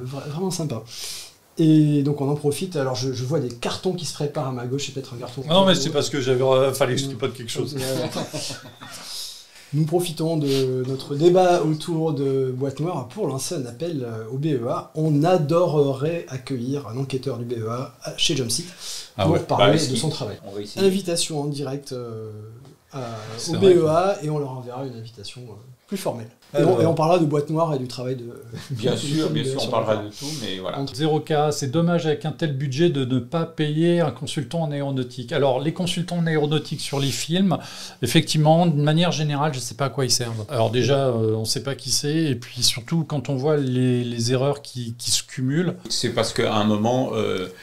vraiment sympa. Et donc on en profite, alors je vois des cartons qui se préparent à ma gauche, c'est peut-être un carton... Non, mais c'est parce que fallait que je te pote quelque chose. Nous profitons de notre débat autour de Boîte Noire pour lancer un appel au BEA. On adorerait accueillir un enquêteur du BEA chez Jumpseat pour parler de son travail. Invitation en direct au BEA et on leur enverra une invitation plus formelle. Et on parlera de Boîte Noire et du travail de... Bien sûr, on parlera de tout, mais voilà. 0K, c'est dommage avec un tel budget de ne pas payer un consultant en aéronautique. Alors, les consultants en aéronautique sur les films, effectivement, d'une manière générale, je ne sais pas à quoi ils servent. Alors déjà, on ne sait pas qui c'est, et puis surtout, quand on voit les erreurs qui se cumulent... C'est parce qu'à un moment,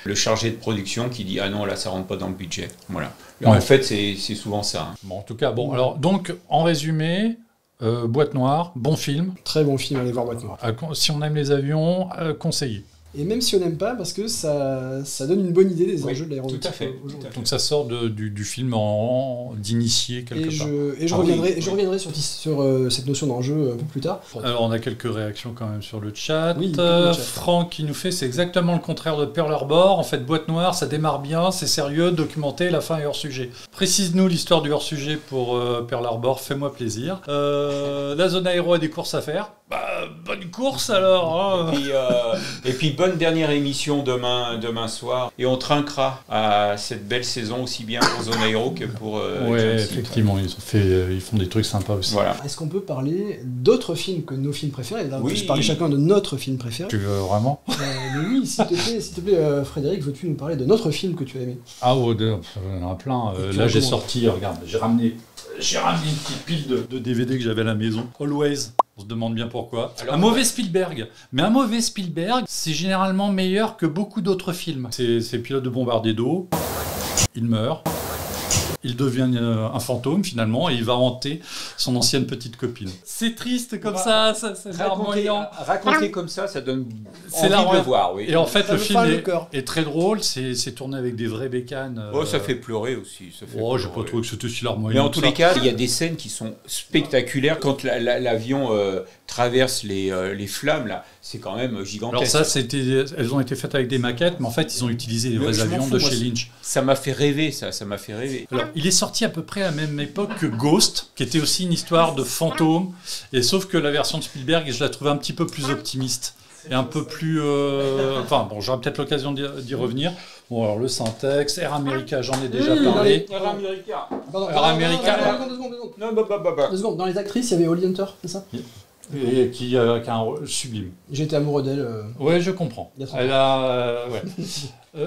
le chargé de production qui dit « Ah non, là, ça ne rentre pas dans le budget. » Voilà. En fait, c'est souvent ça. Hein. Bon, en tout cas, alors, donc, en résumé... Boîte Noire, bon film. Très bon film, allez voir Boîte Noire. Si on aime les avions, conseillé. Et même si on n'aime pas, parce que ça donne une bonne idée des enjeux de l'aéronautique. Tout à fait. Donc ça sort du film d'initié quelque part. Et je reviendrai sur cette notion d'enjeu un peu plus tard. Alors on a quelques réactions quand même sur le chat. Oui, Franck qui nous fait, c'est exactement le contraire de Pearl Harbor. En fait, Boîte Noire, ça démarre bien, c'est sérieux, documenté, la fin est hors sujet. Précise-nous l'histoire du hors sujet pour Pearl Harbor, fais-moi plaisir. La zone aéro a des courses à faire. Bonne course alors. Hein. Et puis bonne dernière émission demain soir. Et on trinquera à cette belle saison aussi bien pour Zone Aéro que pour... effectivement, ils font des trucs sympas aussi. Voilà. Est-ce qu'on peut parler d'autres films que nos films préférés? Oui. Je parlais chacun de notre film préféré. Tu veux vraiment? Mais oui, s'il te plaît, Frédéric, veux-tu nous parler de notre film que tu as aimé? Ah, il y en a plein. Là, j'ai sorti, regarde, j'ai ramené une petite pile de DVD que j'avais à la maison. Always. On se demande bien pourquoi. Alors, un mauvais Spielberg. Mais un mauvais Spielberg, c'est généralement meilleur que beaucoup d'autres films. C'est pilote de bombardier d'eau. Il meurt. Il devient un fantôme finalement et il va hanter son ancienne petite copine. C'est triste comme ça c'est larmoyant. Raconter comme ça donne envie de le voir. Oui. Et en fait, le film est très drôle. C'est tourné avec des vraies bécanes. Ça fait pleurer aussi. J'ai pas trouvé que c'était si larmoyant. Mais en tous les cas, il y a des scènes qui sont spectaculaires quand l'avion traverse les flammes là. C'est quand même gigantesque. Alors ça, elles ont été faites avec des maquettes, mais en fait, ils ont utilisé les vrais avions de chez Lynch. Ça m'a fait rêver, ça m'a fait rêver. Alors, il est sorti à peu près à la même époque que Ghost, qui était aussi une histoire de fantôme, et sauf que la version de Spielberg, je la trouvais un petit peu plus optimiste, et un peu plus... j'aurai peut-être l'occasion d'y revenir. Bon, alors le syntaxe, Air America, j'en ai déjà parlé. Air America. Air America. Deux secondes. Dans les actrices, il y avait Holly Hunter, c'est ça? Et qui a un rôle sublime. J'étais amoureux d'elle. Ouais, je comprends. Elle a...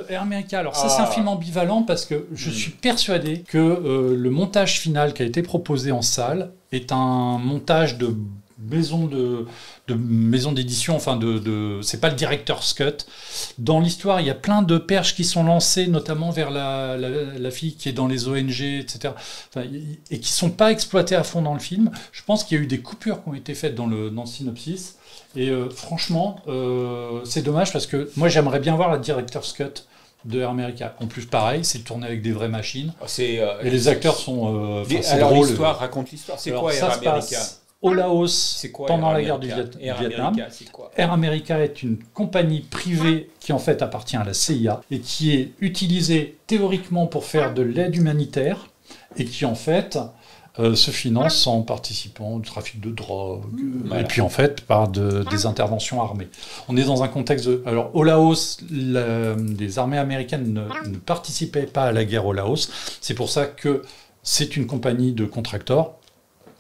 Air America, alors ça c'est un film ambivalent parce que je suis persuadé que le montage final qui a été proposé en salle est un montage de maison d'édition, enfin c'est pas le director's cut. Dans l'histoire, il y a plein de perches qui sont lancées, notamment vers la fille qui est dans les ONG, etc. Et qui sont pas exploitées à fond dans le film. Je pense qu'il y a eu des coupures qui ont été faites dans le synopsis. Et franchement, c'est dommage parce que moi j'aimerais bien voir la director's cut de Air America. En plus, pareil, c'est tourné avec des vraies machines. Et les acteurs sont... alors l'histoire, raconte l'histoire. C'est quoi Air America? Au Laos, pendant la guerre du Vietnam. Air America est une compagnie privée qui en fait appartient à la CIA et qui est utilisée théoriquement pour faire de l'aide humanitaire et qui en fait se financent en participant au trafic de drogue, et puis en fait par des interventions armées. On est dans un contexte alors au Laos, les armées américaines ne participaient pas à la guerre au Laos, c'est pour ça que c'est une compagnie de contracteurs,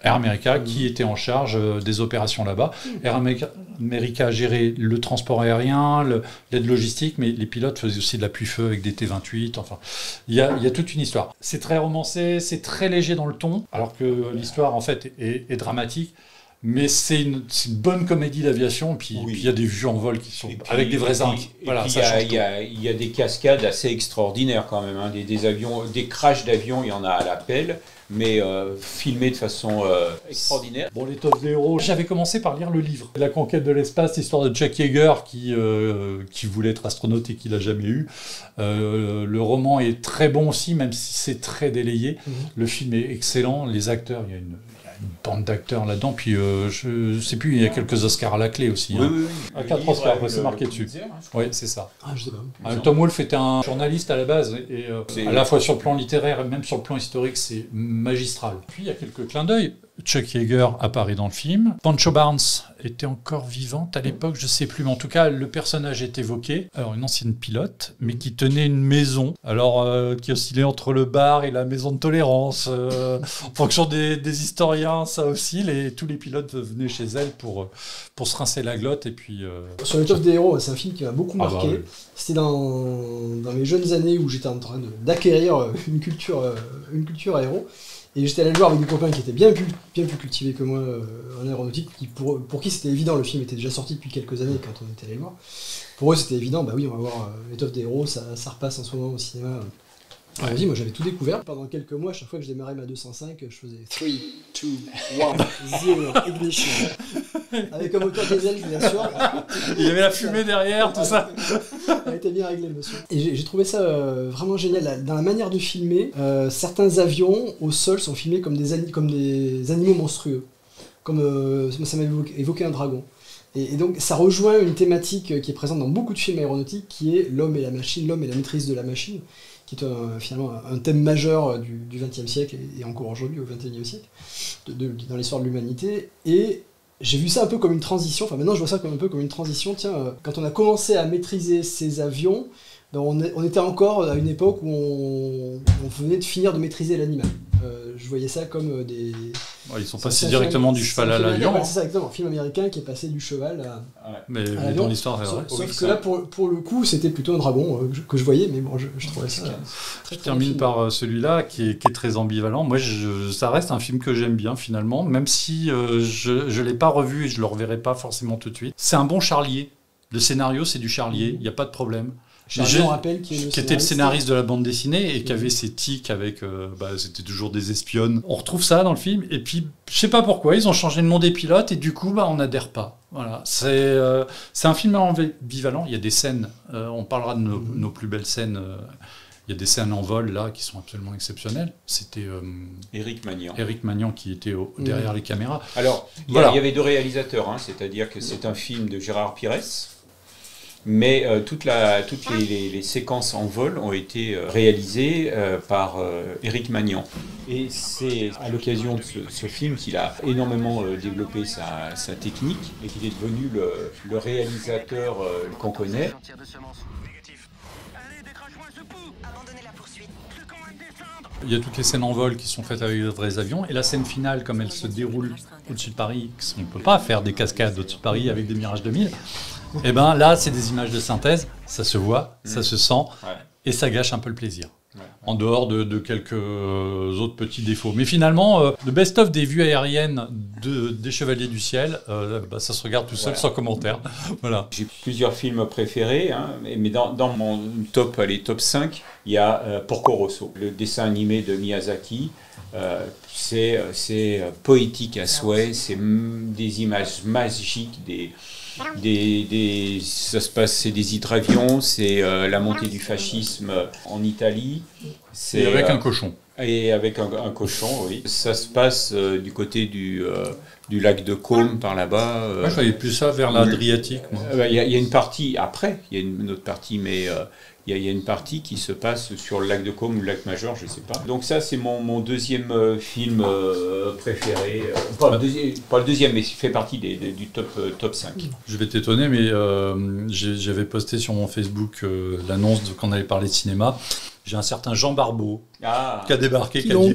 Air America, qui était en charge des opérations là-bas. Air America gérait le transport aérien, l'aide logistique, mais les pilotes faisaient aussi de l'appui-feu avec des T-28. Enfin, il y a toute une histoire. C'est très romancé, c'est très léger dans le ton, alors que l'histoire, en fait, est dramatique. Mais c'est une bonne comédie d'aviation, puis il y a des vues en vol qui sont avec des vrais arcs. Voilà, il y a des cascades assez extraordinaires quand même. Hein. Des avions, des crashs d'avions, il y en a à l'appel, mais filmés de façon extraordinaire. Bon, l'étoffe des héros, j'avais commencé par lire le livre. La conquête de l'espace, l'histoire de Chuck Yeager qui voulait être astronaute et qui l'a jamais eu. Le roman est très bon aussi, même si c'est très délayé. Le film est excellent, les acteurs, il y a une bande d'acteurs là-dedans, puis je sais plus, il y a quelques Oscars à la clé aussi. Oui, hein. oui. 4 Oscars, c'est marqué dessus. Oui, c'est ça. Je sais pas. Tom Wolfe était un journaliste à la base, et à la fois sur le plan littéraire et même sur le plan historique, c'est magistral. Puis il y a quelques clins d'œil. Chuck Yeager apparaît dans le film. Pancho Barnes était encore vivante à l'époque, je sais plus, mais en tout cas, le personnage est évoqué. Alors, une ancienne pilote, mais qui tenait une maison, alors qui oscillait entre le bar et la maison de tolérance. En fonction des historiens, ça oscille, et tous les pilotes venaient chez elle pour se rincer la glotte. Et puis, Sur l'étoffe des héros, c'est un film qui m'a beaucoup marqué. oui. C'était dans mes jeunes années où j'étais en train d'acquérir une culture aéro. Et j'étais allé le voir avec des copains qui étaient bien plus cultivés que moi en aéronautique, pour qui c'était évident, le film était déjà sorti depuis quelques années quand on était allé le voir. Pour eux c'était évident, bah oui, on va voir l'étoffe des héros, ça repasse en ce moment au cinéma. Vas-y, moi j'avais tout découvert. Pendant quelques mois, à chaque fois que je démarrais ma 205, je faisais 3, 2, 1, 0, ignition. Avec un moteur diesel, bien sûr. il y avait la fumée derrière, tout ça. Elle était bien réglée, monsieur. Et j'ai trouvé ça vraiment génial. Dans la manière de filmer, certains avions au sol sont filmés comme des animaux monstrueux. Comme ça m'a évoqué un dragon. Et donc ça rejoint une thématique qui est présente dans beaucoup de films aéronautiques, qui est l'homme et la machine, l'homme et la maîtrise de la machine, qui est finalement un thème majeur du XXe siècle et encore aujourd'hui au XXIe siècle, dans l'histoire de l'humanité. Et j'ai vu ça un peu comme une transition, enfin maintenant je vois ça un peu comme une transition. Tiens, quand on a commencé à maîtriser ces avions, ben on était encore à une époque où on venait de finir de maîtriser l'animal. Je voyais ça comme des... Ouais, ils sont passés directement du cheval à l'avion. C'est ça, exactement. Un film américain qui est passé du cheval mais à l'avion. dans l'histoire, c'est vrai. Sauf que là, pour le coup, c'était plutôt un dragon que je voyais, mais bon, je trouvais ça très, Je termine par celui-là qui est très ambivalent. Moi, ça reste un film que j'aime bien finalement, même si je ne l'ai pas revu et je ne le reverrai pas forcément tout de suite. C'est un bon charlier. Le scénario, c'est du charlier, il n'y a pas de problème. Je rappelle qui était le scénariste de la bande dessinée et qui avait ses tics avec... c'était toujours des espionnes. On retrouve ça dans le film. Et puis, je sais pas pourquoi, ils ont changé le nom des pilotes et du coup, on n'adhère pas. Voilà. C'est un film ambivalent. Il y a des scènes, on parlera de nos plus belles scènes. Il y a des scènes en vol, là, qui sont absolument exceptionnelles. C'était Éric Magnan qui était derrière les caméras. Alors, il y avait deux réalisateurs, hein, c'est-à-dire que c'est un film de Gérard Pires. Mais toutes les séquences en vol ont été réalisées par Éric Magnan. Et c'est à l'occasion de ce film qu'il a énormément développé sa technique et qu'il est devenu le réalisateur qu'on connaît. Il y a toutes les scènes en vol qui sont faites avec de vrais avions. Et la scène finale, comme elle se déroule au-dessus de Paris, on ne peut pas faire des cascades au-dessus de Paris avec des Mirage 2000. Et bien là, c'est des images de synthèse, ça se voit, ça se sent, et ça gâche un peu le plaisir. En dehors de quelques autres petits défauts. Mais finalement, le best-of des vues aériennes des Chevaliers du Ciel, ça se regarde tout seul sans commentaire. Voilà. J'ai plusieurs films préférés, hein, mais dans mon top 5, il y a Porco Rosso, le dessin animé de Miyazaki. C'est poétique à souhait, c'est des images magiques, ça se passe, c'est des hydravions, c'est la montée du fascisme en Italie. Et avec un cochon. Et avec un cochon, oui. Ça se passe du côté du lac de Côme, par là-bas. Moi, je voyais plus ça vers l'Adriatique. Il y a une partie, après, il y a une autre partie, mais Il y a une partie qui se passe sur le lac de Côme ou le lac Major, je ne sais pas. Donc ça, c'est mon deuxième film préféré. Pas le deuxième, mais il fait partie du top 5. Je vais t'étonner, mais j'avais posté sur mon Facebook l'annonce qu'on allait parler de cinéma. J'ai un certain Jean Barbeau qui a débarqué, qui a dit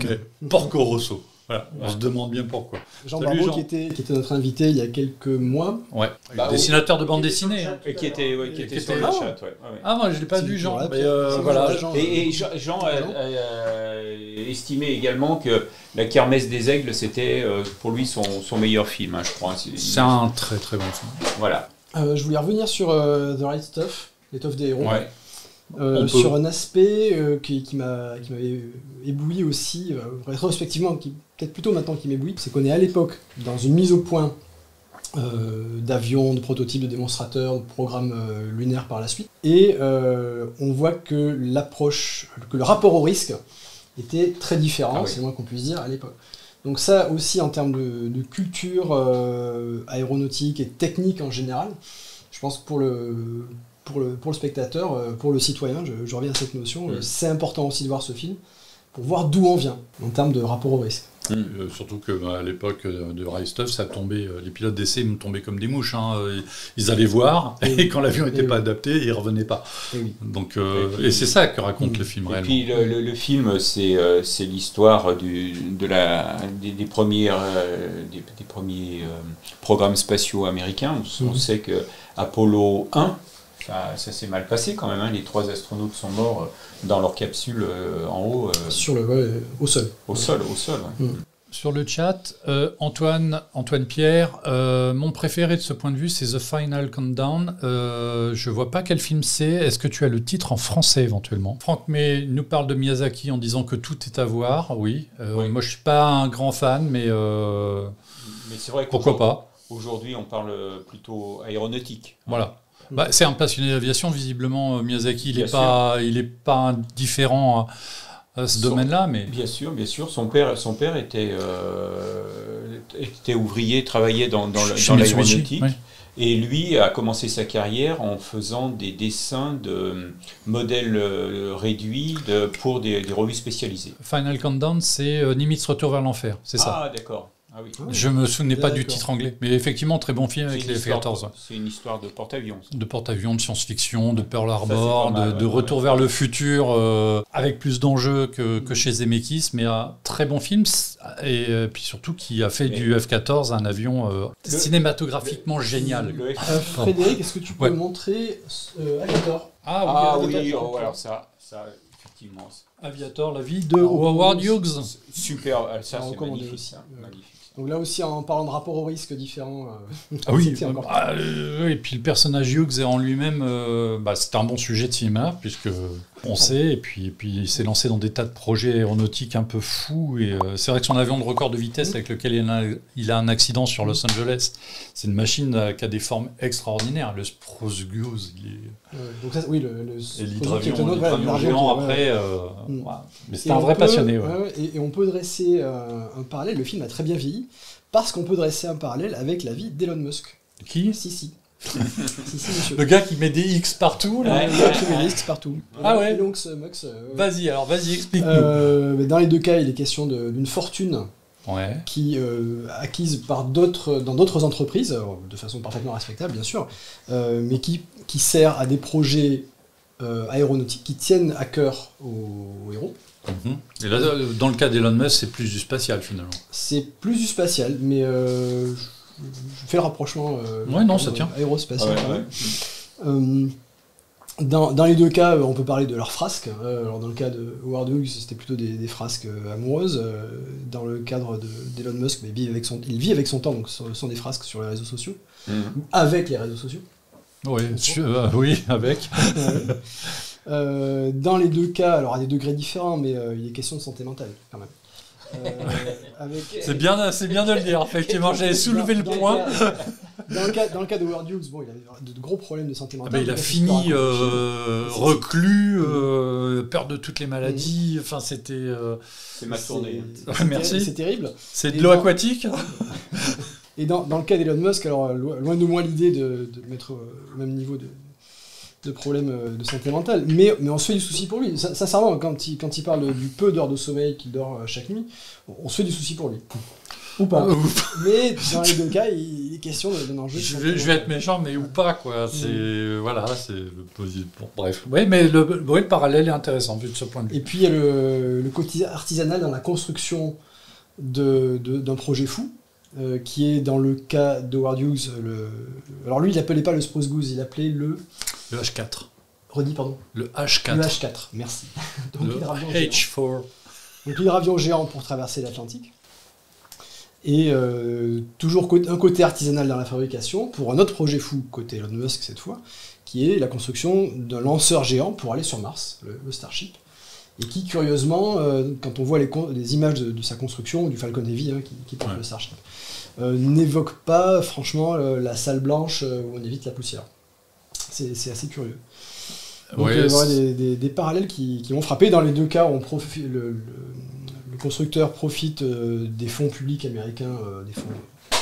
Porco Rosso. Voilà, on se demande bien pourquoi. Jean Barbeau qui était notre invité il y a quelques mois. Ouais, dessinateur de bande dessinée. Et qui était sur le chat. Ouais. Ah, moi je ne l'ai pas vu, Jean. Mais, voilà. Et Jean a estimé également que La Kermesse des Aigles, c'était pour lui son meilleur film, je crois. C'est un très très bon film. Voilà. Je voulais revenir sur The Right Stuff, l'étoffe des héros. Ouais. Sur un aspect qui m'avait ébloui aussi, rétrospectivement, peut-être plutôt maintenant qui m'éblouit, c'est qu'on est à l'époque dans une mise au point d'avions, de prototypes, de démonstrateurs, de programmes lunaires par la suite, et on voit que le rapport au risque était très différent, c'est le moins qu'on puisse dire, à l'époque. Donc ça aussi, en termes de culture aéronautique et technique en général, je pense que pour le spectateur, pour le citoyen, je reviens à cette notion, c'est important aussi de voir ce film pour voir d'où on vient en termes de rapport au risque. Surtout qu'à l'époque de Right Stuff, ça tombait, les pilotes d'essai me tombaient comme des mouches. Ils allaient voir, et quand l'avion n'était pas adapté, ils ne revenaient pas. Donc, et c'est ça que raconte le film réellement. Et puis le film, c'est l'histoire des premiers programmes spatiaux américains. On sait que Apollo 1, ça s'est mal passé quand même. Les 3 astronautes sont morts dans leur capsule en haut. Au sol. Au sol. Ouais. Sur le chat, Antoine Pierre, mon préféré de ce point de vue, c'est The Final Countdown. Je vois pas quel film c'est. Est-ce que tu as le titre en français éventuellement? Franck May nous parle de Miyazaki en disant que tout est à voir. Oui. Moi, je suis pas un grand fan, mais c'est vrai que pourquoi pas. Aujourd'hui, on parle plutôt aéronautique. Voilà. C'est un passionné d'aviation, visiblement. Miyazaki, il est pas indifférent à ce domaine-là, mais bien sûr. Son père était ouvrier, travaillait dans l'aéronautique, et lui a commencé sa carrière en faisant des dessins de modèles réduits pour des revues spécialisées. Final Countdown, c'est Nimitz Retour vers l'enfer, c'est ça. Ah d'accord. Ah oui. Je me souvenais pas du titre anglais, mais effectivement très bon film avec les F-14. C'est une histoire de porte-avions. De porte-avions, de science-fiction, de Pearl Harbor, de retour vers le futur, avec plus d'enjeux que chez Zemeckis, mais un très bon film, et puis surtout qui a fait du F-14 un avion cinématographiquement génial. Frédéric, est-ce que tu peux montrer Aviator? Oui, alors ça effectivement. Aviator, la vie de Howard Hughes. Super, ça c'est magnifique. Aussi. Magnifique. Donc là aussi, en parlant de rapport au risque différent. Et puis le personnage Hughes en lui-même, c'est un bon sujet de cinéma, puisque on sait, et puis il s'est lancé dans des tas de projets aéronautiques un peu fous, et c'est vrai que son avion de record de vitesse avec lequel il a un accident sur Los Angeles, c'est une machine qui a des formes extraordinaires. Le Sprouse, donc ça, oui, et l'hydravion après, mais c'était un vrai passionné. Et on peut dresser un parallèle, le film a très bien vieilli, parce qu'on peut dresser un parallèle avec la vie d'Elon Musk. Qui? Si, le gars qui met des X partout, là. Le gars qui met des X partout. Elon Musk. Vas-y, explique-nous. Dans les deux cas, il est question d'une fortune qui acquise dans d'autres entreprises, de façon parfaitement respectable, bien sûr, mais qui sert à des projets aéronautiques qui tiennent à cœur aux héros. Et là, dans le cas d'Elon Musk, c'est plus du spatial, finalement. C'est plus du spatial, mais je fais le rapprochement ça tient. Aérospatial. Dans les deux cas, on peut parler de leurs frasques. Alors dans le cas de Howard Hughes, c'était plutôt des frasques amoureuses. Dans le cadre d'Elon Musk, il vit avec son temps, donc ce sont des frasques sur les réseaux sociaux, avec les réseaux sociaux. Oui, avec. Dans les deux cas, alors à des degrés différents, mais il est question de santé mentale quand même. C'est bien de le dire, effectivement, j'avais soulevé le point. Dans le cas de Howard Hughes, il avait de gros problèmes de santé mentale. Il a fini reclus, peur de toutes les maladies, enfin c'était... C'est ma tournée. Merci. C'est terrible. C'est de l'eau aquatique. Et dans le cas d'Elon Musk, alors loin de moi l'idée de mettre au même niveau de problèmes de santé mentale. Mais on se fait du souci pour lui. Sincèrement, quand il parle du peu d'heures de sommeil qu'il dort chaque nuit, on se fait du souci pour lui. Ou pas. Mais dans les deux cas, il est question d'un enjeu. Je vais être méchant, mais ou pas, quoi. C'est voilà, c'est bon, bref. Oui, mais le parallèle est intéressant vu de ce point de vue. Et puis il y a le côté artisanal dans la construction d'un projet fou, qui est dans le cas d'Howard Hughes. Alors lui, il l'appelait pas le Spruce Goose, il l'appelait le H4. Redis, pardon. Le H4. Le H4, merci. Donc, le H4. Donc l'hydravion géant pour traverser l'Atlantique. Et toujours un côté artisanal dans la fabrication, pour un autre projet fou, côté Elon Musk cette fois, qui est la construction d'un lanceur géant pour aller sur Mars, le Starship, et qui, curieusement, quand on voit les images de sa construction, du Falcon Heavy qui porte le Starship, n'évoque pas, franchement, la salle blanche où on évite la poussière. C'est assez curieux. Donc des parallèles qui m'ont frappé. Dans les deux cas, le constructeur profite des fonds publics américains, des fonds.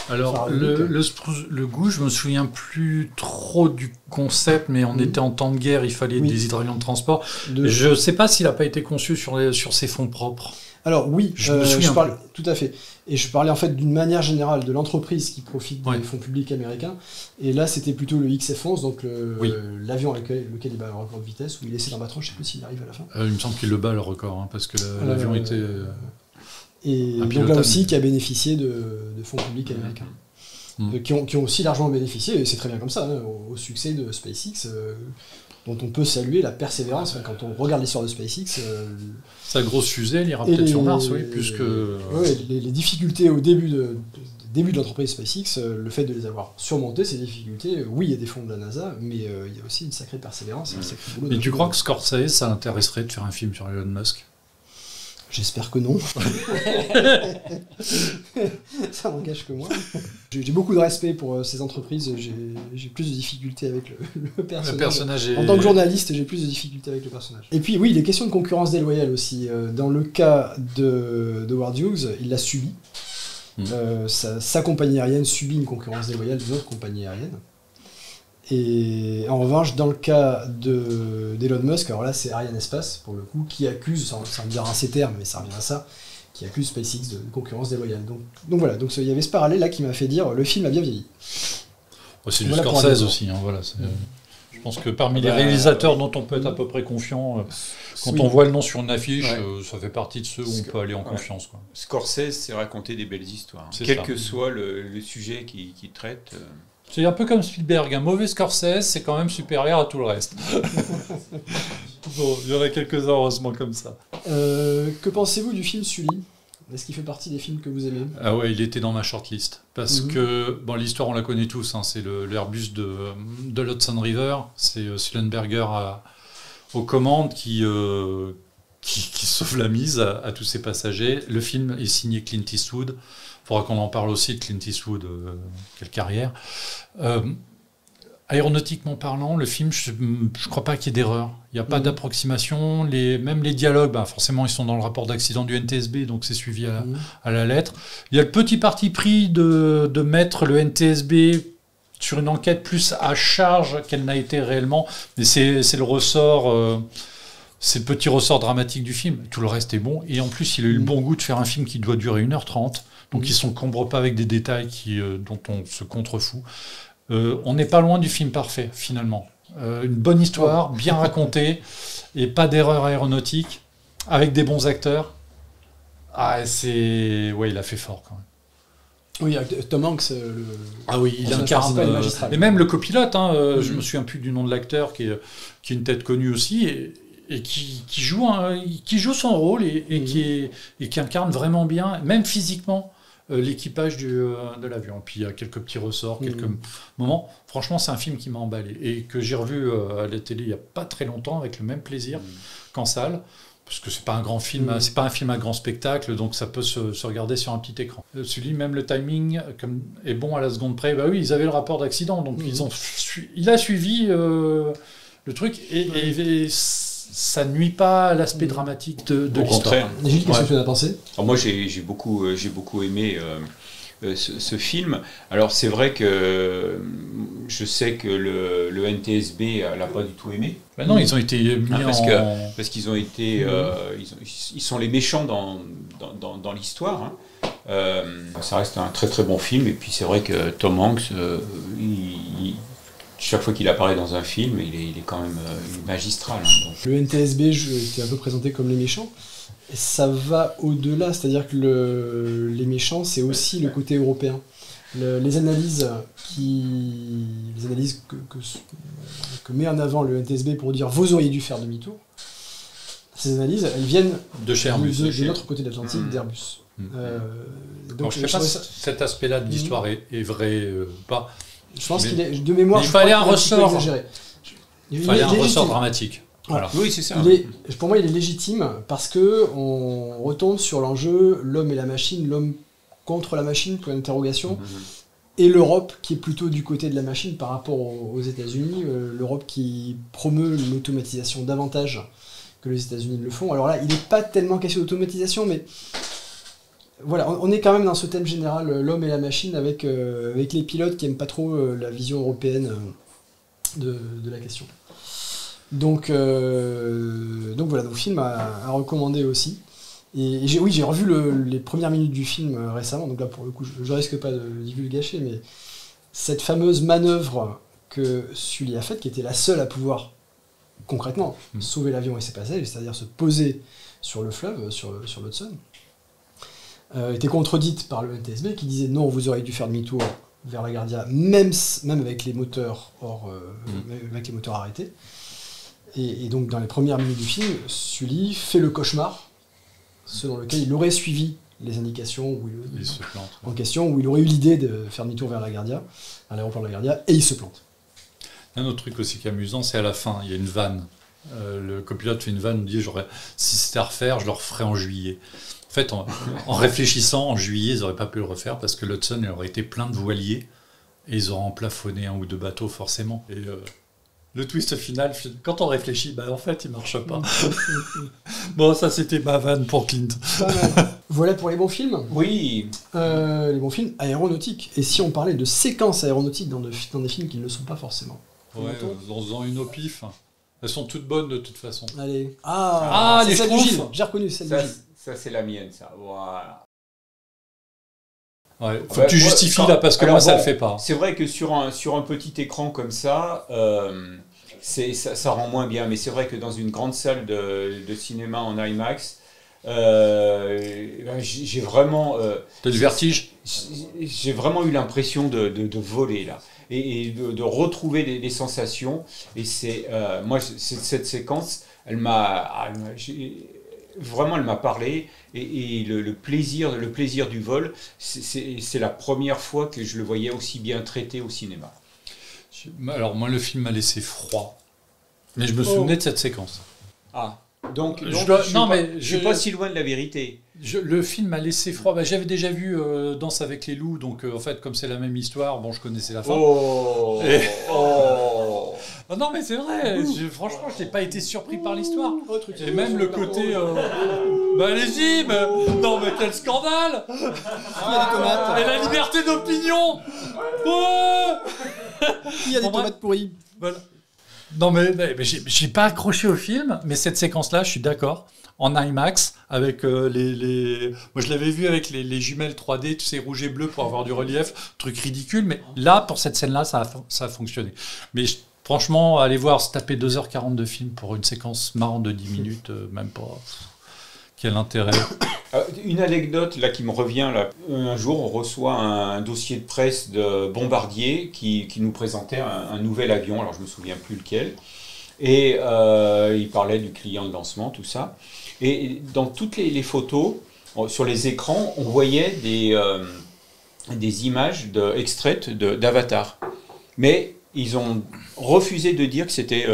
Alors, le goût, je me souviens plus trop du concept, mais on était en temps de guerre, il fallait des hydravions de transport. Je ne sais pas s'il n'a pas été conçu sur ses fonds propres. Alors oui, je parle tout à fait. Et je parlais en fait d'une manière générale de l'entreprise qui profite des fonds publics américains. Et là, c'était plutôt le XF-11, donc l'avion avec lequel il bat le record de vitesse, où il essaie d'en battre, je ne sais plus s'il arrive à la fin. Il me semble qu'il le bat le record, parce que l'avion était... Et donc là aussi, qui a bénéficié de fonds publics américains. Qui ont aussi largement bénéficié, et c'est très bien comme ça, au succès de SpaceX, dont on peut saluer la persévérance. Enfin, quand on regarde l'histoire de SpaceX... sa grosse fusée, elle ira peut-être sur Mars, plus que... les difficultés au début de l'entreprise SpaceX, le fait de les avoir surmontées, ces difficultés, oui, il y a des fonds de la NASA, mais il y a aussi une sacrée persévérance. Un sacré boulot. Et tu crois que Scorsese, ça l'intéresserait de faire un film sur Elon Musk ? J'espère que non. Ça n'engage que moi. J'ai beaucoup de respect pour ces entreprises. J'ai plus de difficultés avec le personnage. Le personnage En tant que journaliste, j'ai plus de difficultés avec le personnage. Et puis oui, les questions de concurrence déloyale aussi. Dans le cas de Howard Hughes, il l'a subi. Sa compagnie aérienne subit une concurrence déloyale d'une autre compagnie aérienne. Et en revanche, dans le cas d'Elon Musk, alors là c'est Arianespace pour le coup, qui accuse, sans dire un ces termes, mais ça revient à ça, qui accuse SpaceX de concurrence déloyale. Donc voilà, il y avait ce parallèle là qui m'a fait dire le film a bien vieilli. C'est du Scorsese aussi, voilà. Je pense que parmi les réalisateurs dont on peut être à peu près confiant, quand on voit le nom sur une affiche, ça fait partie de ceux où on peut aller en confiance. Quoi. Scorsese, c'est raconter des belles histoires. Quel que soit le sujet qu'il traite. C'est un peu comme Spielberg, un mauvais Scorsese, c'est quand même supérieur à tout le reste. Bon, il y en a quelques-uns heureusement comme ça. Que pensez-vous du film Sully ? Est-ce qu'il fait partie des films que vous aimez ? Ah ouais, il était dans ma shortlist. Parce que, l'histoire on la connaît tous, c'est l'Airbus de l'Hudson River, c'est Sullenberger aux commandes qui sauve la mise à tous ses passagers. Le film est signé Clint Eastwood. Il faudra qu'on en parle aussi de Clint Eastwood, quelle carrière. Aéronautiquement parlant, le film, je ne crois pas qu'il y ait d'erreur. Il n'y a pas d'approximation. Même les dialogues, forcément, ils sont dans le rapport d'accident du NTSB, donc c'est suivi à la lettre. Il y a le petit parti pris de mettre le NTSB sur une enquête plus à charge qu'elle n'a été réellement. Mais c'est le ressort... c'est le petit ressort dramatique du film. Tout le reste est bon. Et en plus, il a eu le bon goût de faire un film qui doit durer 1h30. Donc il ne s'encombre pas avec des détails dont on se contrefout. On n'est pas loin du film parfait, finalement. Une bonne histoire, bien racontée, et pas d'erreur aéronautique, avec des bons acteurs. Il a fait fort, quand même. Oui, Tom Hanks, il incarne. Et même le copilote, je me souviens plus du nom de l'acteur, qui est une tête connue aussi, et qui joue son rôle, et qui incarne vraiment bien, même physiquement, l'équipage de l'avion. Puis il y a quelques petits ressorts, quelques moments. Franchement, c'est un film qui m'a emballé, et que j'ai revu à la télé il n'y a pas très longtemps, avec le même plaisir qu'en salle. Parce que c'est pas un grand film, c'est pas un film à grand spectacle, donc ça peut se regarder sur un petit écran. Celui, même le timing est bon à la seconde près. Bah oui, ils avaient le rapport d'accident, donc il a suivi le truc, et ça nuit pas à l'aspect dramatique de l'histoire. Au contraire. Gilles, qu'est-ce que tu en as pensé ? Alors moi, j'ai beaucoup aimé ce film. Alors c'est vrai que je sais que le NTSB l'a pas du tout aimé. Ben non, ils ont été mis parce qu'ils ont été, ils sont les méchants dans l'histoire. Hein. Ça reste un très très bon film. Et puis c'est vrai que Tom Hanks, chaque fois qu'il apparaît dans un film, il est quand même magistral. Hein, donc. Le NTSB était un peu présenté comme les méchants. Et ça va au-delà, c'est-à-dire que les méchants, c'est aussi le côté européen. Les analyses que met en avant le NTSB pour dire vous auriez dû faire demi-tour, ces analyses, elles viennent de notre côté de l'Atlantique, d'Airbus. Donc je ne sais pas si cet aspect-là de l'histoire est vrai ou pas. Je pense qu'il est de mémoire. Il fallait un ressort. Il fallait un ressort dramatique. Voilà. Oui, c'est ça. Pour moi, il est légitime parce que on retombe sur l'enjeu l'homme et la machine, l'homme contre la machine, pour l'interrogation, et l'Europe qui est plutôt du côté de la machine par rapport aux États-Unis, l'Europe qui promeut l'automatisation davantage que les États-Unis le font. Alors là, il n'est pas tellement question d'automatisation, mais voilà, on est quand même dans ce thème général, l'homme et la machine, avec les pilotes qui n'aiment pas trop la vision européenne de la question. Donc voilà, donc film à recommander aussi. Et j'ai revu les premières minutes du film récemment, donc là pour le coup je risque pas de divulgacher, mais cette fameuse manœuvre que Sully a faite, qui était la seule à pouvoir concrètement sauver l'avion et ses passagers, c'est-à-dire se poser sur le fleuve, sur l'Hudson, était contredite par le NTSB qui disait non, vous auriez dû faire demi-tour vers la Guardia, même avec les moteurs avec les moteurs arrêtés. Et donc dans les premières minutes du film, Sully fait le cauchemar selon lequel il aurait suivi les indications en question, où il aurait eu l'idée de faire demi-tour vers la Guardia, à l'aéroport de la Guardia, et il se plante. Un autre truc aussi qui est amusant, c'est à la fin, il y a une vanne. Le copilote fait une vanne, il dit si c'était à refaire, je le referais en juillet. En fait, en réfléchissant, en juillet, ils n'auraient pas pu le refaire parce que l'Hudson aurait été plein de voiliers et ils auraient plafonné un ou deux bateaux forcément. Et le twist final, quand on réfléchit, en fait, il marche pas. Bon, ça, c'était ma vanne pour Clint. Voilà pour les bons films. Oui. Les bons films aéronautiques. Et si on parlait de séquences aéronautiques dans des films qui ne le sont pas forcément. Ouais, en faisant une au pif. Elles sont toutes bonnes de toute façon. Allez. Les celle du Schtroumpfs. Gilles. J'ai reconnu celle du Gilles. Ça, c'est la mienne, ça. Voilà. Ouais, faut que tu justifies là parce que moi ça le fait pas. C'est vrai que sur un petit écran comme ça, ça rend moins bien. Mais c'est vrai que dans une grande salle de cinéma en IMAX, j'ai vraiment. T'as du vertige. J'ai vraiment eu l'impression de voler là et de retrouver les sensations. Et moi cette séquence, elle m'a parlé et le plaisir du vol, c'est la première fois que je le voyais aussi bien traité au cinéma. Alors moi le film m'a laissé froid, mais je me souvenais de cette séquence. Donc je suis pas si loin de la vérité. Le film m'a laissé froid. J'avais déjà vu Danse avec les loups, donc en fait comme c'est la même histoire, je connaissais la fin. Non mais c'est vrai, franchement je n'ai pas été surpris par l'histoire. Et même le côté... allez-y, non mais quel scandale. Il y a des tomates. Et la liberté d'opinion. Il y a des tomates pourries. Voilà. Non mais j'ai pas accroché au film, mais cette séquence-là, je suis d'accord. En IMAX, avec Moi je l'avais vu avec les jumelles 3D, tu sais, rouge et bleu pour avoir du relief, truc ridicule, mais là, pour cette scène-là, ça a fonctionné. Mais franchement, aller voir se taper 2h40 de film pour une séquence marrante de 10 minutes, même pas. Quel intérêt. Une anecdote là qui me revient là. Un jour, on reçoit un dossier de presse de Bombardier qui nous présentait un nouvel avion. Alors je me souviens plus lequel. Et il parlait du client de lancement, tout ça. Et dans toutes les photos, sur les écrans, on voyait des images extraites d'Avatar. Mais ils ont refusé de dire que c'était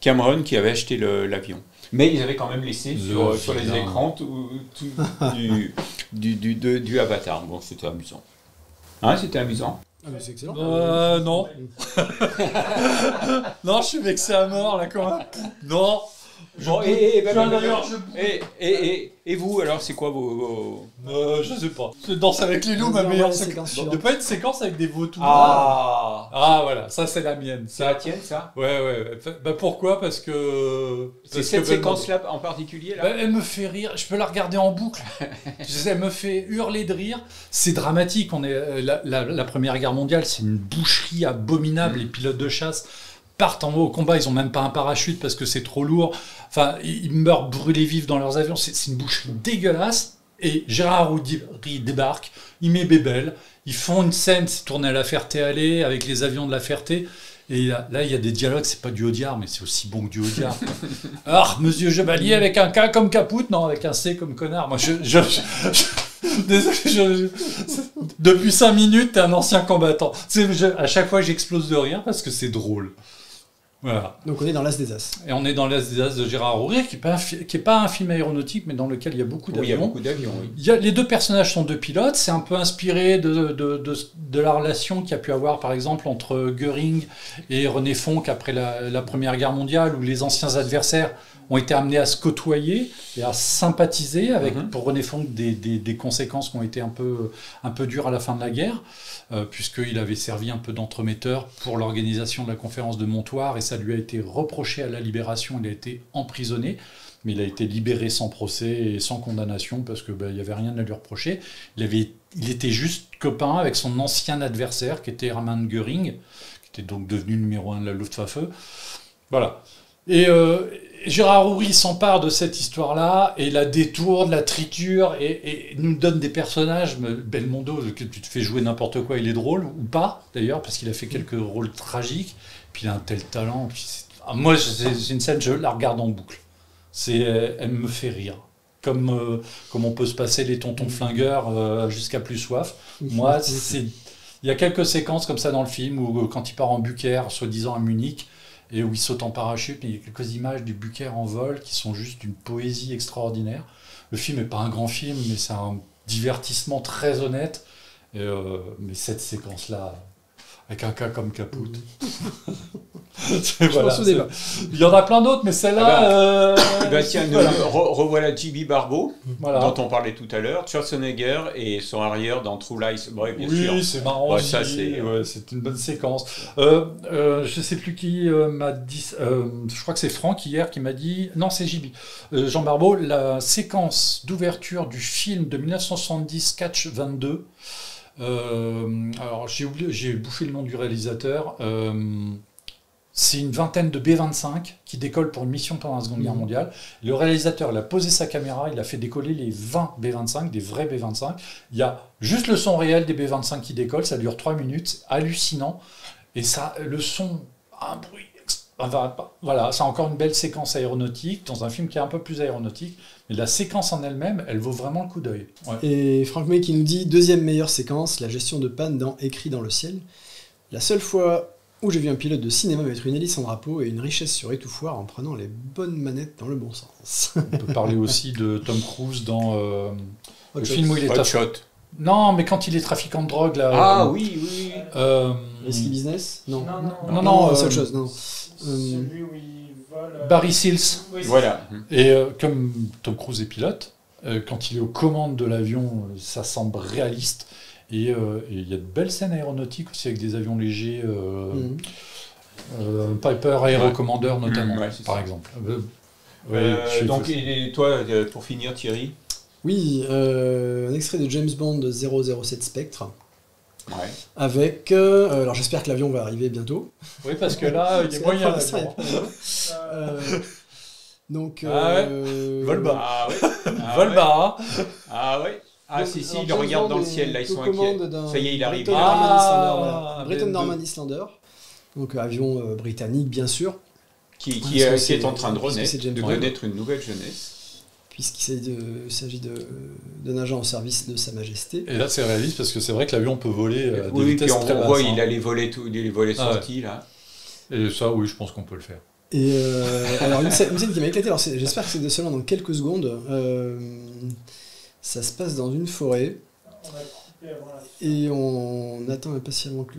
Cameron qui avait acheté l'avion. Mais ils avaient quand même laissé sur les écrans tout du Avatar. Bon, c'était amusant. C'était amusant. Mais c'est excellent. Non. Non, je suis vexé à mort là quand même. Non. Bon, et vous, alors, c'est quoi vos... Je sais pas. C'est Danse avec les loups, ma meilleure séquence. De pas une séquence avec des vautours. Ah, voilà, ça c'est la mienne. c'est la tienne, ça? Ouais. Bah pourquoi? Parce que... C'est cette séquence-là en particulier, là? Bah, elle me fait rire, je peux la regarder en boucle. Elle me fait hurler de rire. C'est dramatique, la Première Guerre mondiale, c'est une boucherie abominable. Les pilotes de chasse partent en haut au combat, ils ont même pas un parachute parce que c'est trop lourd. Enfin, ils meurent brûlés vifs dans leurs avions. C'est une boucherie dégueulasse. Et Gérard Roudy débarque, il met Bébel, ils font une scène, c'est tourné à La Ferté-Alais avec les avions de La Ferté. Et là, il y a des dialogues, c'est pas du Audiard, mais c'est aussi bon que du Audiard. Alors, monsieur Chevalier, avec un K comme Capoute, non, avec un C comme connard. Moi, désolé, depuis 5 minutes, t'es un ancien combattant. À chaque fois, j'explose de rire parce que c'est drôle. Voilà. Donc on est dans l'As des As. Et on est dans l'As des As de Gérard Roudy, qui est pas un film aéronautique, mais dans lequel il y a beaucoup d'avions. Oui, il y a beaucoup d'avions, oui. Les deux personnages sont deux pilotes. C'est un peu inspiré de la relation qu'il y a pu avoir, par exemple, entre Göring et René Fonck après la Première Guerre mondiale, où les anciens adversaires ont été amenés à se côtoyer et à sympathiser avec, pour René Fonck, des conséquences qui ont été un peu dures à la fin de la guerre, puisqu'il avait servi un peu d'entremetteur pour l'organisation de la conférence de Montoire, et ça lui a été reproché à la Libération. Il a été emprisonné, mais il a été libéré sans procès et sans condamnation, parce qu'il n'y avait rien à lui reprocher. Il était juste copain avec son ancien adversaire, qui était Hermann Göring, qui était donc devenu numéro 1 de la Luftwaffe. Voilà. Et Gérard Roudy s'empare de cette histoire-là et la détourne, la triture et nous donne des personnages. Belmondo, que tu te fais jouer n'importe quoi, il est drôle, ou pas d'ailleurs, parce qu'il a fait quelques rôles tragiques. Puis il a un tel talent. Moi, c'est une scène, je la regarde en boucle. Elle me fait rire. Comme on peut se passer les tontons flingueurs jusqu'à plus soif. Moi, il y a quelques séquences comme ça dans le film où quand il part en Bucker, soi-disant à Munich, et où il saute en parachute, il y a quelques images du Bucker en vol qui sont juste d'une poésie extraordinaire. Le film n'est pas un grand film, mais c'est un divertissement très honnête. Mais cette séquence-là, avec un cas comme Capoute. Voilà, il y en a plein d'autres, mais celle-là... tiens, revoilà J.B. Barbeau, dont on parlait tout à l'heure, Schwarzenegger et son arrière dans True Lies. Bon, bien sûr. Oui, c'est marrant. C'est une bonne séquence. Je ne sais plus qui m'a dit... je crois que c'est Franck hier qui m'a dit... Non, c'est J.B. Jean Barbeau, la séquence d'ouverture du film de 1970, Catch 22... alors j'ai bouffé le nom du réalisateur. C'est une vingtaine de B-25 qui décollent pour une mission pendant la Seconde Guerre mondiale. Le réalisateur, il a posé sa caméra, il a fait décoller les 20 B-25, des vrais B-25. Il y a juste le son réel des B-25 qui décollent, ça dure 3 minutes, c'est hallucinant. Et ça, le son, un bruit. Voilà, c'est encore une belle séquence aéronautique, dans un film qui est un peu plus aéronautique. Mais la séquence en elle-même, elle vaut vraiment le coup d'œil. Ouais. Et Franck May qui nous dit, deuxième meilleure séquence, la gestion de panne dans Écrit dans le ciel. La seule fois où j'ai vu un pilote de cinéma mettre une hélice en drapeau et une richesse sur étouffoir en prenant les bonnes manettes dans le bon sens. On peut parler aussi de Tom Cruise dans le film où il est Hot Shot. Non, mais quand il est trafiquant de drogue, là... Ah oui. Risky Business ? Non, c'est autre chose, non. Celui où il vole... Barry Seals. Oui, voilà. Et comme Tom Cruise est pilote, quand il est aux commandes de l'avion, ça semble réaliste. Et il y a de belles scènes aéronautiques aussi avec des avions légers, Piper Aero Commander notamment, par exemple. Donc, et toi, pour finir, Thierry ? Oui, un extrait de James Bond 007 Spectre. Ouais. Avec... alors j'espère que l'avion va arriver bientôt. Oui, parce que là, il y a moyen d'avion. Donc... Vol bas. Ah ouais. Vol bas. Ah ouais. Ah donc, si, alors, ils le regardent dans le ciel, là, ils sont inquiets. Ça y est, il arrive. Brayton Norman Islander. Donc avion britannique, bien sûr. Qui est en train de renaître une nouvelle jeunesse. Puisqu'il s'agit d'un agent au service de Sa Majesté. Et là, c'est réaliste parce que c'est vrai que l'avion peut voler à des vitesses très basses. On voit, il a les volets sortis, là. Et ça, oui, je pense qu'on peut le faire. Et alors, une scène qui m'a éclaté, alors j'espère que c'est seulement dans quelques secondes. Ça se passe dans une forêt. Et on attend impatiemment que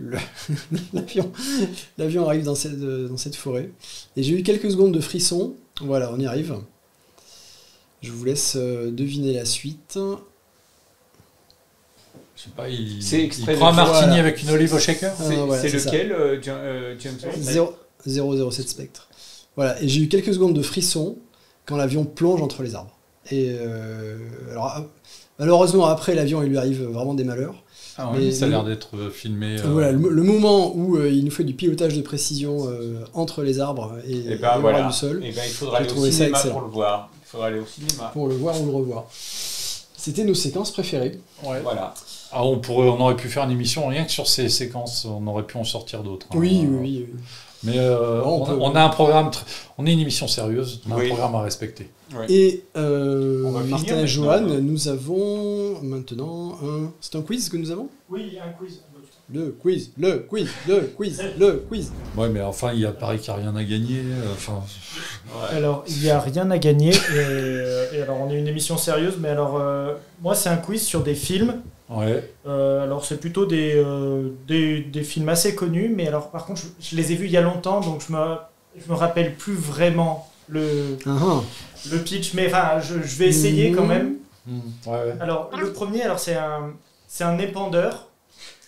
l'avion arrive dans cette forêt. Et j'ai eu quelques secondes de frisson. Voilà, on y arrive. Je vous laisse deviner la suite. Je sais pas, il prend un martini voilà. avec une olive au shaker. C'est c'est lequel, James Bond 007 Spectre. Voilà, et j'ai eu quelques secondes de frisson quand l'avion plonge entre les arbres. Et alors, malheureusement, après, l'avion, il lui arrive vraiment des malheurs. Ah ouais, Mais ça a l'air d'être filmé. Voilà, le moment où il nous fait du pilotage de précision entre les arbres et Et le ben bras voilà. du sol, Et ben il faudra J'ai aller au trouvé ça cinéma excellent. pour le voir. Il faudra aller au cinéma. pour le voir ou le revoir. C'était nos séquences préférées. Ouais. Voilà. Ah, on aurait pu faire une émission rien que sur ces séquences. On aurait pu en sortir d'autres. hein. Oui. Mais on a un programme. On est une émission sérieuse. On a Oui. un programme à respecter. Et va Martin finir et Johan, maintenant. nous avons maintenant un... C'est un quiz que nous avons ? Oui, un quiz. Le quiz. Ouais, mais enfin, il paraît qu'il n'y a rien à gagner. Enfin, Alors, il n'y a rien à gagner. Et alors, on est une émission sérieuse, mais alors, moi, c'est un quiz sur des films. ouais. Alors, c'est plutôt des films assez connus, mais alors, par contre, je les ai vus il y a longtemps, donc je me rappelle plus vraiment le pitch, mais enfin, je vais essayer quand même. Ouais. Alors, le premier, alors c'est un épandeur.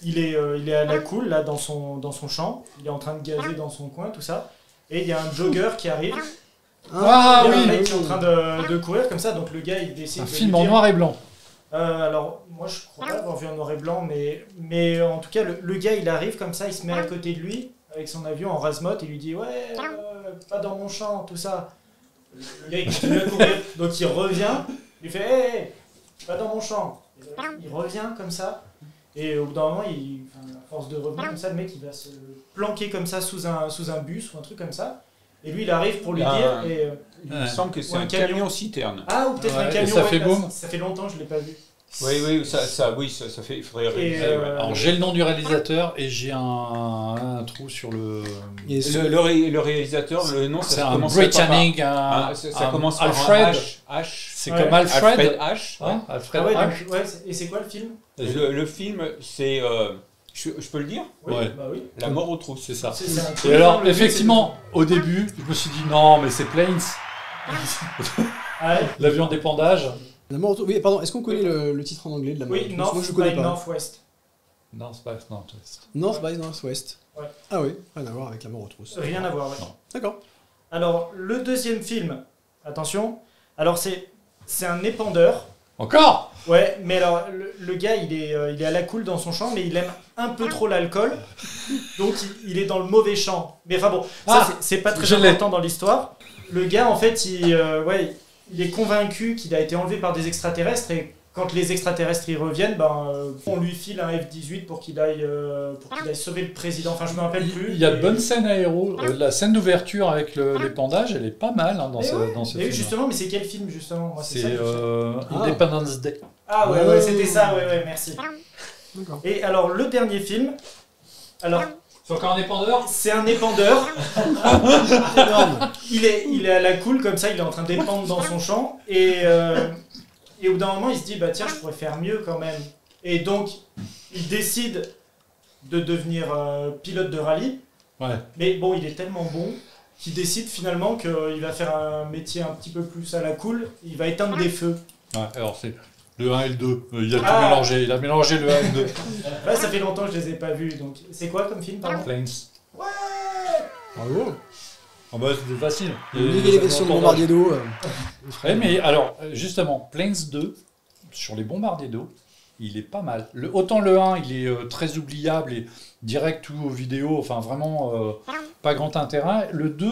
Il est à la cool, là, dans son champ. Il est en train de gazer dans son coin, tout ça. Et il y a un jogger qui arrive. Ah Il y a oui. un mec qui est en train de courir, comme ça. Donc, le gars, il décide Un de film lui en dire- noir et blanc. alors, moi, je crois pas avoir vu en noir et blanc, mais en tout cas, le gars, il arrive comme ça, il se met à côté de lui, avec son avion en rasemote, il lui dit « Ouais, pas dans mon champ, tout ça. » Le gars, il continue à courir, donc il revient, il lui fait « Hey, pas dans mon champ. » Il revient comme ça, et au bout d'un moment, à force de revenir comme ça, le mec, il va se planquer comme ça sous un bus ou un truc comme ça, et lui, il arrive pour lui dire, et... Il me semble que c'est Ou un un camion. camion citerne. Ah, ou peut-être Ouais, un et camion, ça fait là, boum. ça fait longtemps que je l'ai pas vu. Oui, ça fait. Il faudrait réviser. Et, ouais. Alors, j'ai le nom du réalisateur et j'ai un trou sur le. Et Le réalisateur, le nom, C'est ça un commence par Britannic, ça commence par Alfred. un H. C'est Ouais. comme Alfred. H. Hein, Alfred Ah ouais, H. donc, ouais, et c'est quoi le film? Le film, c'est. Je peux le dire Oui, Ouais. bah oui. La mort aux trousses. C'est ça. C'est un Et truc, alors, le but, effectivement, au début, je me suis dit non, mais c'est Planes, c'est- Ah ouais. l'avion d'épandage. La mort au- Oui, pardon, est-ce qu'on connaît le titre en anglais de la mort au Oui, trou? North Moi, je connais by pas. Northwest. Non, c'est pas Northwest. North by Northwest. Ouais. Ah oui, rien à voir avec la mort aux trousses. Rien à voir, ouais. Non. D'accord. Alors, le deuxième film, attention, alors c'est un épandeur. Encore. Ouais, mais alors le gars il est à la cool dans son champ, mais il aime un peu trop l'alcool, donc il est dans le mauvais champ. Mais enfin bon, ça c'est pas très je l'ai. important dans l'histoire. Le gars en fait il est convaincu qu'il a été enlevé par des extraterrestres et quand les extraterrestres y reviennent, on lui file un F-18 pour qu'il aille sauver le président. Enfin je me rappelle plus. Il y a de Et- bonnes scènes aéro. La scène d'ouverture avec l'épandage, elle est pas mal hein, dans Mais ce, ouais. dans ce Mais oui, film. justement, mais c'est quel film justement? Moi, C'est ça que je sais. Independence Day. Ah ouais, c'était ça, ouais, merci. D'accord. Et alors, le dernier film, alors, C'est encore un épandeur. c'est un épandeur. Énorme. Il est à la cool, comme ça, il est en train d'épandre dans son champ. Et au bout d'un moment, il se dit, bah tiens, je pourrais faire mieux quand même. Et donc, il décide de devenir pilote de rallye. Ouais. Mais bon, il est tellement bon qu'il décide finalement qu'il va faire un métier un petit peu plus à la cool. Il va éteindre des feux. Ouais, alors c'est le 1 et le 2. Il a tout Ah. mélangé. Il a mélangé le 1 et le 2. Là, ça fait longtemps que je les ai pas vus. Donc, c'est quoi comme film, pardon? Planes. Bravo. Ah bah c'était facile. Oubliez les questions de bombardier d'eau. Ouais, mais alors, justement, Planes 2, sur les bombardiers d'eau, il est pas mal. Autant le 1, il est très oubliable et direct ou aux vidéos, enfin vraiment pas grand intérêt. Le 2,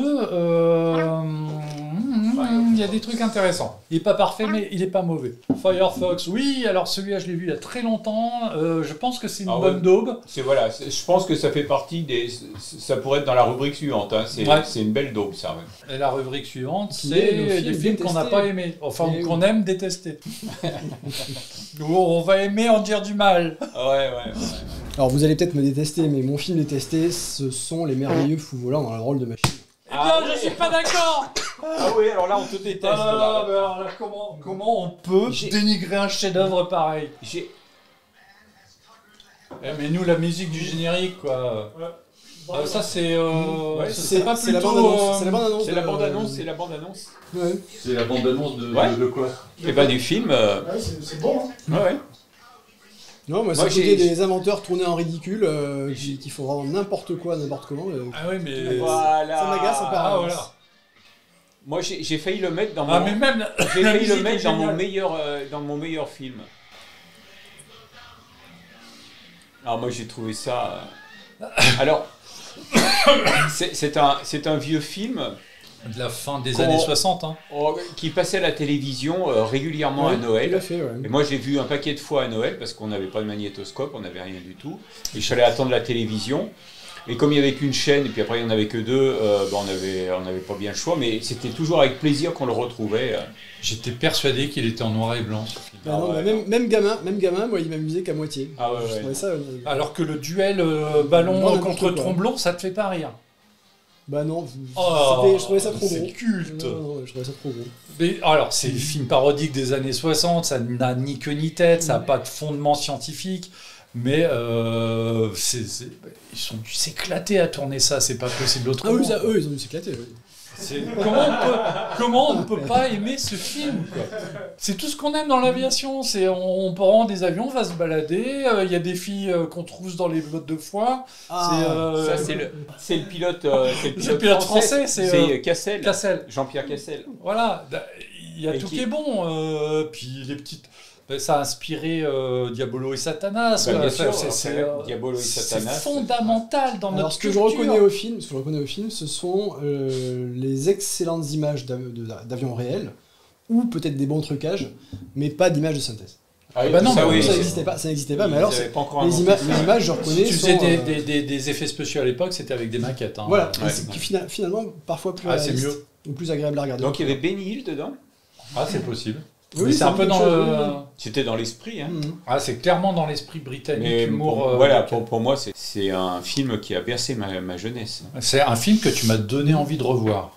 il y a des trucs intéressants. Il est pas parfait, mais il est pas mauvais. Firefox, oui, alors celui-là, je l'ai vu il y a très longtemps. Je pense que c'est une bonne daube. Je pense que ça fait partie des. Ça pourrait être dans la rubrique suivante. Hein. Ouais. C'est une belle daube, ça. Ouais. Et la rubrique suivante, Qui c'est est le des film films qu'on n'a détesté. pas aimés. Enfin, Et qu'on oui. aime détester. Ou on va aimer en dire du mal. Ouais. Alors vous allez peut-être me détester, mais mon film détesté, ce sont les merveilleux fous volants dans le rôle de machine. Eh bien, je suis pas d'accord. Ah oui, alors là, on te déteste. Ah, là. mais alors là, comment on peut dénigrer un chef-d'œuvre pareil? J'ai- Mais nous, la musique du générique, quoi. Ça c'est c'est pas c'est la plutôt, bande-annonce. C'est la bande-annonce. C'est la bande-annonce, c'est la bande-annonce. Ouais. C'est la bande-annonce Ouais. de quoi? Et ben du film. Ouais, c'est bon. Hein. Ouais. Non, moi, c'est Moi, le côté j'ai- des inventeurs tournés en ridicule qui font vraiment n'importe quoi, n'importe comment. Ah oui, mais... Voilà. Ça m'agace en Ah permanence. voilà. Moi j'ai failli le mettre dans mon. Ah mais même J'ai la failli le musique mettre est dans géniale. mon meilleur film. Alors moi j'ai trouvé ça. Alors c'est un vieux film De la fin des Qu'on- années 60, hein. qui passait à la télévision régulièrement Ouais, à Noël. Tout à fait, ouais. Et moi j'ai vu un paquet de fois à Noël parce qu'on n'avait pas de magnétoscope, on n'avait rien du tout. Et je fallait attendre la télévision. Et comme il n'y avait qu'une chaîne, et puis après il n'y en avait que deux, on n'avait pas bien le choix, mais c'était toujours avec plaisir qu'on le retrouvait. J'étais persuadé qu'il était en noir et blanc, ce film. Bah non, ouais. bah même gamin, moi, il m'amusait qu'à moitié. Ah ouais, Je ouais. trouvais ça. Alors que le duel ballon Non, n'importe contre quoi. tromblon, ça te fait pas rire. Bah non, Oh, je trouvais ça trop c'est gros. culte. Non, je trouvais ça trop gros. Mais alors, c'est le film parodique des années 60, ça n'a ni queue ni tête, ça n'a pas de fondement scientifique, mais ils sont dû s'éclater à tourner ça, c'est pas possible Ah autrement. oui, ça, eux, ils ont dû s'éclater. Oui. Comment on ne peut pas aimer ce film, quoi. C'est tout ce qu'on aime dans l'aviation, on prend des avions, on va se balader, il y a des filles qu'on trouve dans les bottes de foin. Ça, c'est le pilote, C'est le pilote français, c'est Cassel. Cassel. Jean-Pierre Cassel. Voilà, il y a Et tout qui- qui est bon. Puis les petites. Ça a inspiré Diabolo et Satanas. Bah, quoi. bien sûr, c'est Diabolo et Satanas. C'est fondamental dans Alors, notre ce que je culture. reconnais au film, ce sont les excellentes images d'avions réels, ou peut-être des bons trucages, mais pas d'images de synthèse. Ah oui, bah non, ça, mais oui, ça c'est- n'existait pas, mais ils alors avaient pas encore les inventé. images, je reconnais, Tu sont, faisais des effets spéciaux à l'époque, c'était avec des maquettes. Hein. voilà, Ouais. c'est qui finalement parfois plus Ah, c'est réaliste, mieux. ou plus agréable à regarder. Donc il y avait Benny Hill dedans. Ah, c'est possible. Oui, Mais c'est ça un me peu dit dans quelque le. chose, C'était dans l'esprit. Hein. Mhm. Ah, c'est clairement dans l'esprit britannique, Mais humour. voilà, pour moi, c'est un film qui a bercé ma jeunesse. C'est un film que tu m'as donné envie de revoir.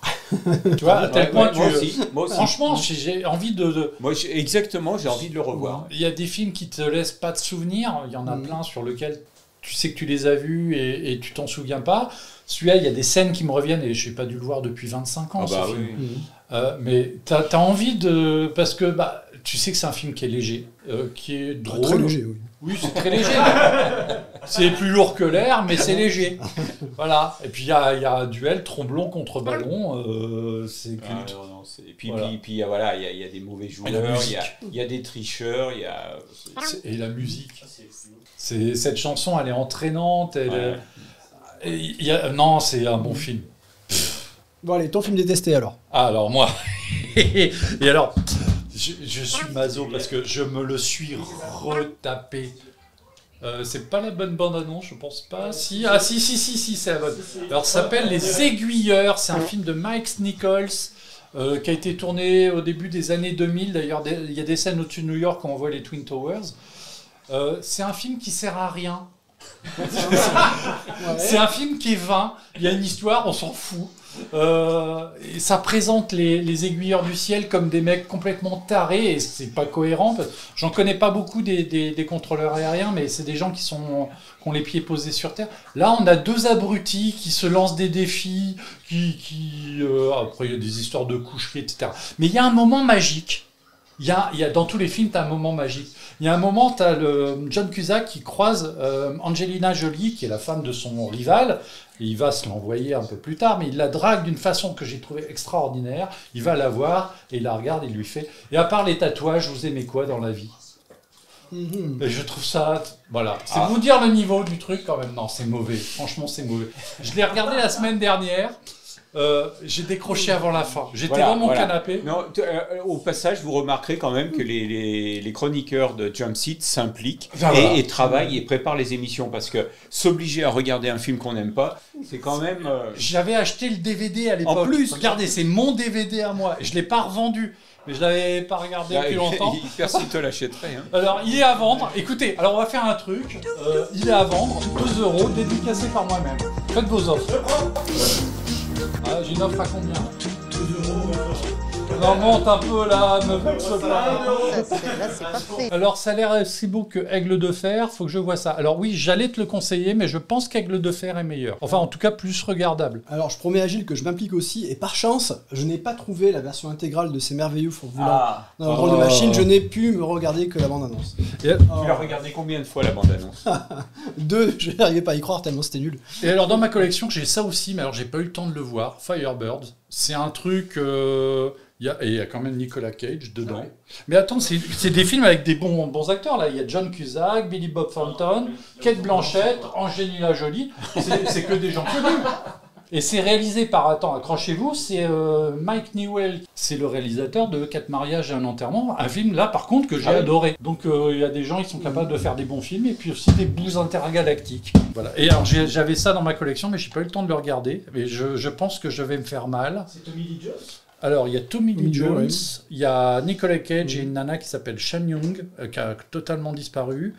Tu vois, à tel Ouais, point ouais, tu. moi aussi. Franchement, j'ai envie de. Moi, exactement, j'ai envie de le revoir. Il y a des films qui te laissent pas de souvenirs. Il y en a Mhm. plein sur lesquels tu sais que tu les as vus et tu t'en souviens pas. Celui-là, il y a des scènes qui me reviennent et je n'ai pas dû le voir depuis 25 ans. Ah ce bah film. oui. Mhm. Mais t'as envie de. Parce que tu sais que c'est un film qui est léger, qui est drôle. Très léger, oui. Oui, c'est très léger. C'est plus lourd que l'air, mais c'est léger. Voilà. Et puis il y a un duel tromblon contre ballon. C'est Ah, culte. non, et puis, Voilà. puis voilà, il y a des mauvais la joueurs, musique. il y a des tricheurs, il y a. Et la musique. Cette chanson, elle est entraînante. Ouais. Non, c'est un bon film. Bon allez, ton film détesté alors. Ah, alors moi. Et alors, je suis maso parce que je me le suis retapé. C'est pas la bonne bande-annonce, je pense pas. Si, c'est la bonne. Alors, ça s'appelle Les Aiguilleurs. C'est un film de Mike Nichols qui a été tourné au début des années 2000. D'ailleurs, il y a des scènes au-dessus de New York quand on voit les Twin Towers. C'est un film qui sert à rien. C'est un film qui est vain. Il y a une histoire, on s'en fout. Et ça présente les aiguilleurs du ciel comme des mecs complètement tarés et c'est pas cohérent. J'en connais pas beaucoup des contrôleurs aériens, mais c'est des gens qui ont les pieds posés sur terre. Là, on a deux abrutis qui se lancent des défis, après il y a des histoires de coucherie, etc. Mais il y a un moment magique. Il y a dans tous les films, tu as un moment magique. Il y a un moment, tu as le John Cusack qui croise Angelina Jolie, qui est la femme de son rival. Et il va se l'envoyer un peu plus tard, mais il la drague d'une façon que j'ai trouvée extraordinaire. Il va la voir et il la regarde et il lui fait « Et à part les tatouages, vous aimez quoi dans la vie ?» Et je trouve ça... Voilà. C'est vous dire le niveau du truc quand même. Non, c'est mauvais. Franchement, c'est mauvais. Je l'ai regardé la semaine dernière. J'ai décroché avant la fin. J'étais dans mon canapé. Non, au passage, vous remarquerez quand même que les chroniqueurs de Jump Seat s'impliquent et travaillent et préparent les émissions parce que s'obliger à regarder un film qu'on n'aime pas, c'est quand même. J'avais acheté le DVD à l'époque. En plus, regardez, c'est mon DVD à moi. Je l'ai pas revendu, mais je l'avais pas regardé depuis longtemps. Personne ne te l'achèterait. Hein. Alors, il est à vendre. Écoutez, alors on va faire un truc. Il est à vendre, 2 €, dédicacé par moi-même. Faites vos offres. Ah, j'ai une offre à combien 2 €. Non, monte un peu là, me bouge pas. Là, c'est parfait. Alors, ça a l'air aussi beau que Aigle de Fer, faut que je vois ça. Alors oui, j'allais te le conseiller, mais je pense qu'Aigle de Fer est meilleur. Enfin, en tout cas, plus regardable. Alors, je promets à Gilles que je m'implique aussi, et par chance, je n'ai pas trouvé la version intégrale de ces merveilleux fourgulants dans le drôle de machine. Je n'ai pu me regarder que la bande-annonce. Et, Tu l'as regardé combien de fois la bande-annonce? 2, je n'arrivais pas à y croire tellement c'était nul. et alors, dans ma collection, j'ai ça aussi, mais alors j'ai pas eu le temps de le voir. Firebirds, c'est un truc... et il y a quand même Nicolas Cage dedans. Ouais. Mais attends, c'est des films avec des bons acteurs, là. Il y a John Cusack, Billy Bob Thornton, Kate Blanchett, Angelina Jolie. C'est que des gens connus. Et c'est réalisé par, attends, accrochez-vous, c'est Mike Newell. C'est le réalisateur de 4 mariages et un enterrement. Un film, là, par contre, que j'ai adoré. Donc, il y a des gens qui sont capables de faire des bons films et puis aussi des bouts intergalactiques. Voilà. Et alors, j'avais ça dans ma collection, mais j'ai pas eu le temps de le regarder. Mais je pense que je vais me faire mal. C'est Tommy Lee Jones. Alors, il y a Tommy Lee Jones, Jones, ouais. il y a Nicolas Cage et une nana qui s'appelle Shan Young, qui a totalement disparu.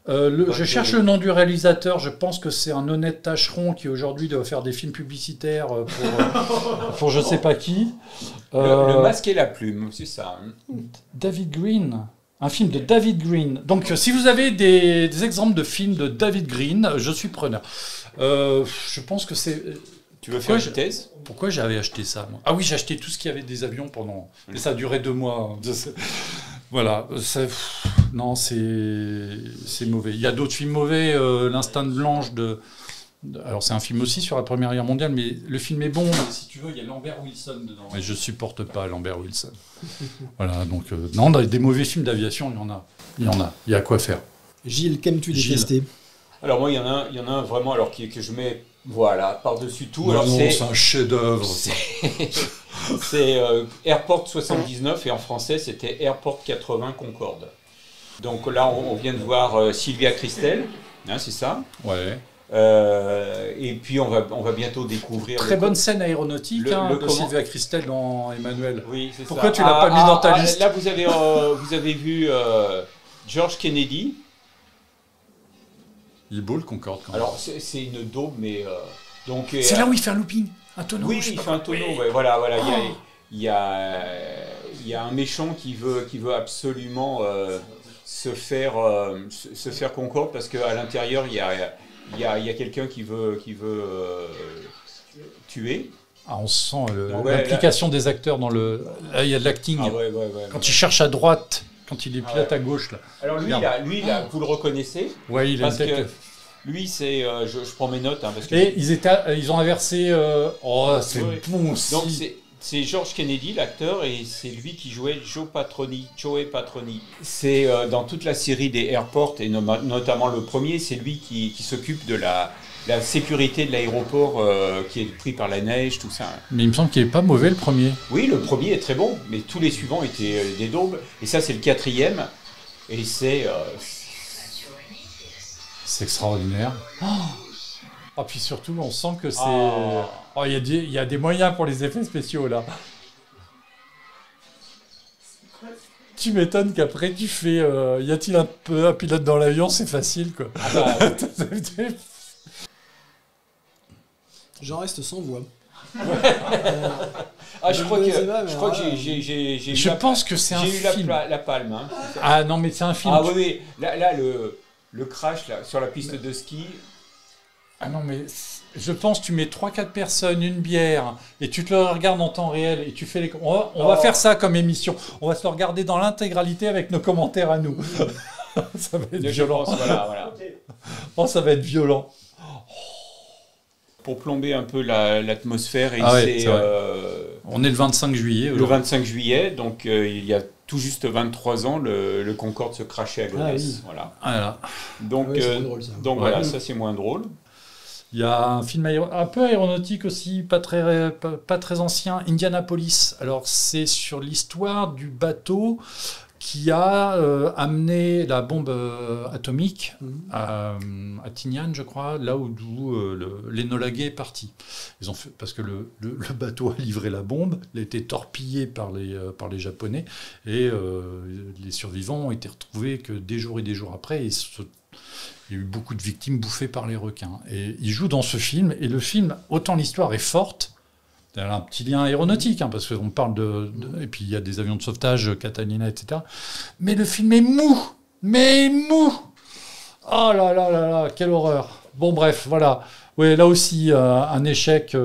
Je cherche le nom du réalisateur, je pense que c'est un honnête tâcheron qui aujourd'hui doit faire des films publicitaires pour je sais pas qui. Le masque et la plume, c'est ça. Hein. David Green. Un film de David Green. Donc, si vous avez des exemples de films de David Green, je suis preneur. Je pense que c'est... Tu veux faire une thèse? Pourquoi j'avais acheté ça, moi? Ah oui, j'ai acheté tout ce qui avait des avions pendant... Et ça a duré 2 mois. Voilà. Non, c'est mauvais. Il y a d'autres films mauvais. L'Instinct de Blanche alors, c'est un film aussi sur la Première Guerre mondiale, mais le film est bon. Mais si tu veux, il y a Lambert Wilson dedans. Et je supporte pas Lambert Wilson. Voilà, donc... non, des mauvais films d'aviation, il y en a. Il y a quoi faire. Gilles, qu'aimes-tu détester? Alors moi, il y en a un vraiment alors, que je mets par-dessus tout. Alors, non, c'est un chef-d'œuvre. C'est Airport 79 et en français, c'était Airport 80 Concorde. Donc là, on vient de voir Sylvia Christel, hein, c'est ça. Ouais. Et puis on va bientôt découvrir... Très bonne scène aéronautique de Sylvia Christel dans Emmanuel. Oui, c'est ça. Pourquoi tu l'as pas mis dans ta liste? Là, vous avez vu George Kennedy. Il est beau le Concorde quand même. Alors c'est une daube, mais donc c'est là où il fait un looping, un tonneau. Oui, il fait un tonneau. Ouais, voilà. Il y a un méchant qui veut absolument se faire Concorde parce qu'à l'intérieur il y a quelqu'un qui veut tuer. Ah, on sent l'implication des acteurs dans le. Là, il y a de l'acting. Ah, ouais, quand il cherche à droite, quand il est pilote à gauche là. Alors lui, vous le reconnaissez? Ouais, il a une tête. Que lui, c'est. Je prends mes notes parce que. Et ils ont inversé. C'est bon aussi. Donc c'est George Kennedy, l'acteur, et c'est lui qui jouait Joe Patroni. C'est dans toute la série des Airports, et notamment le premier, c'est lui qui s'occupe de la sécurité de l'aéroport qui est pris par la neige, tout ça. Mais il me semble qu'il n'est pas mauvais le premier. Oui, le premier est très bon, mais tous les suivants étaient des daubes. Et ça, c'est le 4e. Et c'est... c'est extraordinaire. Ah, puis surtout, on sent que c'est... il y a des moyens pour les effets spéciaux, là. Tu m'étonnes qu'après, tu fais... y a-t-il un pilote dans l'avion? C'est facile, quoi. J'en reste sans voix. Je crois que j'ai je pense que c'est un film. La palme. Hein. Ah non, mais c'est un film. Ah oui. Là le crash là, sur la piste de ski. Ah non, mais je pense que tu mets 3-4 personnes, une bière, et tu te le regardes en temps réel, et tu fais les... On va faire ça comme émission. On va se le regarder dans l'intégralité avec nos commentaires à nous. Ça va être violent. Voilà. Oh, ça va être violent. Pour plomber un peu l'atmosphère, on est le 25 juillet. Le 25 juillet, donc il y a tout juste 23 ans, le Concorde se crachait à Gonesse. Voilà. Donc, drôle, ça. Donc voilà, ça c'est moins drôle. Il y a un film un peu aéronautique aussi, pas très ancien, Indianapolis. Alors c'est sur l'histoire du bateau qui a amené la bombe atomique à Tinian, je crois, là où l'Enola Gay est parti. Ils ont fait, parce que le bateau a livré la bombe, il a été torpillé par les Japonais, et les survivants ont été retrouvés que des jours et des jours après, il y a eu beaucoup de victimes bouffées par les requins. Et il joue dans ce film, et le film, autant l'histoire est forte, Elle a un petit lien aéronautique, hein, parce qu'on parle et puis il y a des avions de sauvetage, Catalina, etc. Mais le film est mou. Mais mou. Oh là là là là, quelle horreur. Bon, bref, voilà. Oui, là aussi, un échec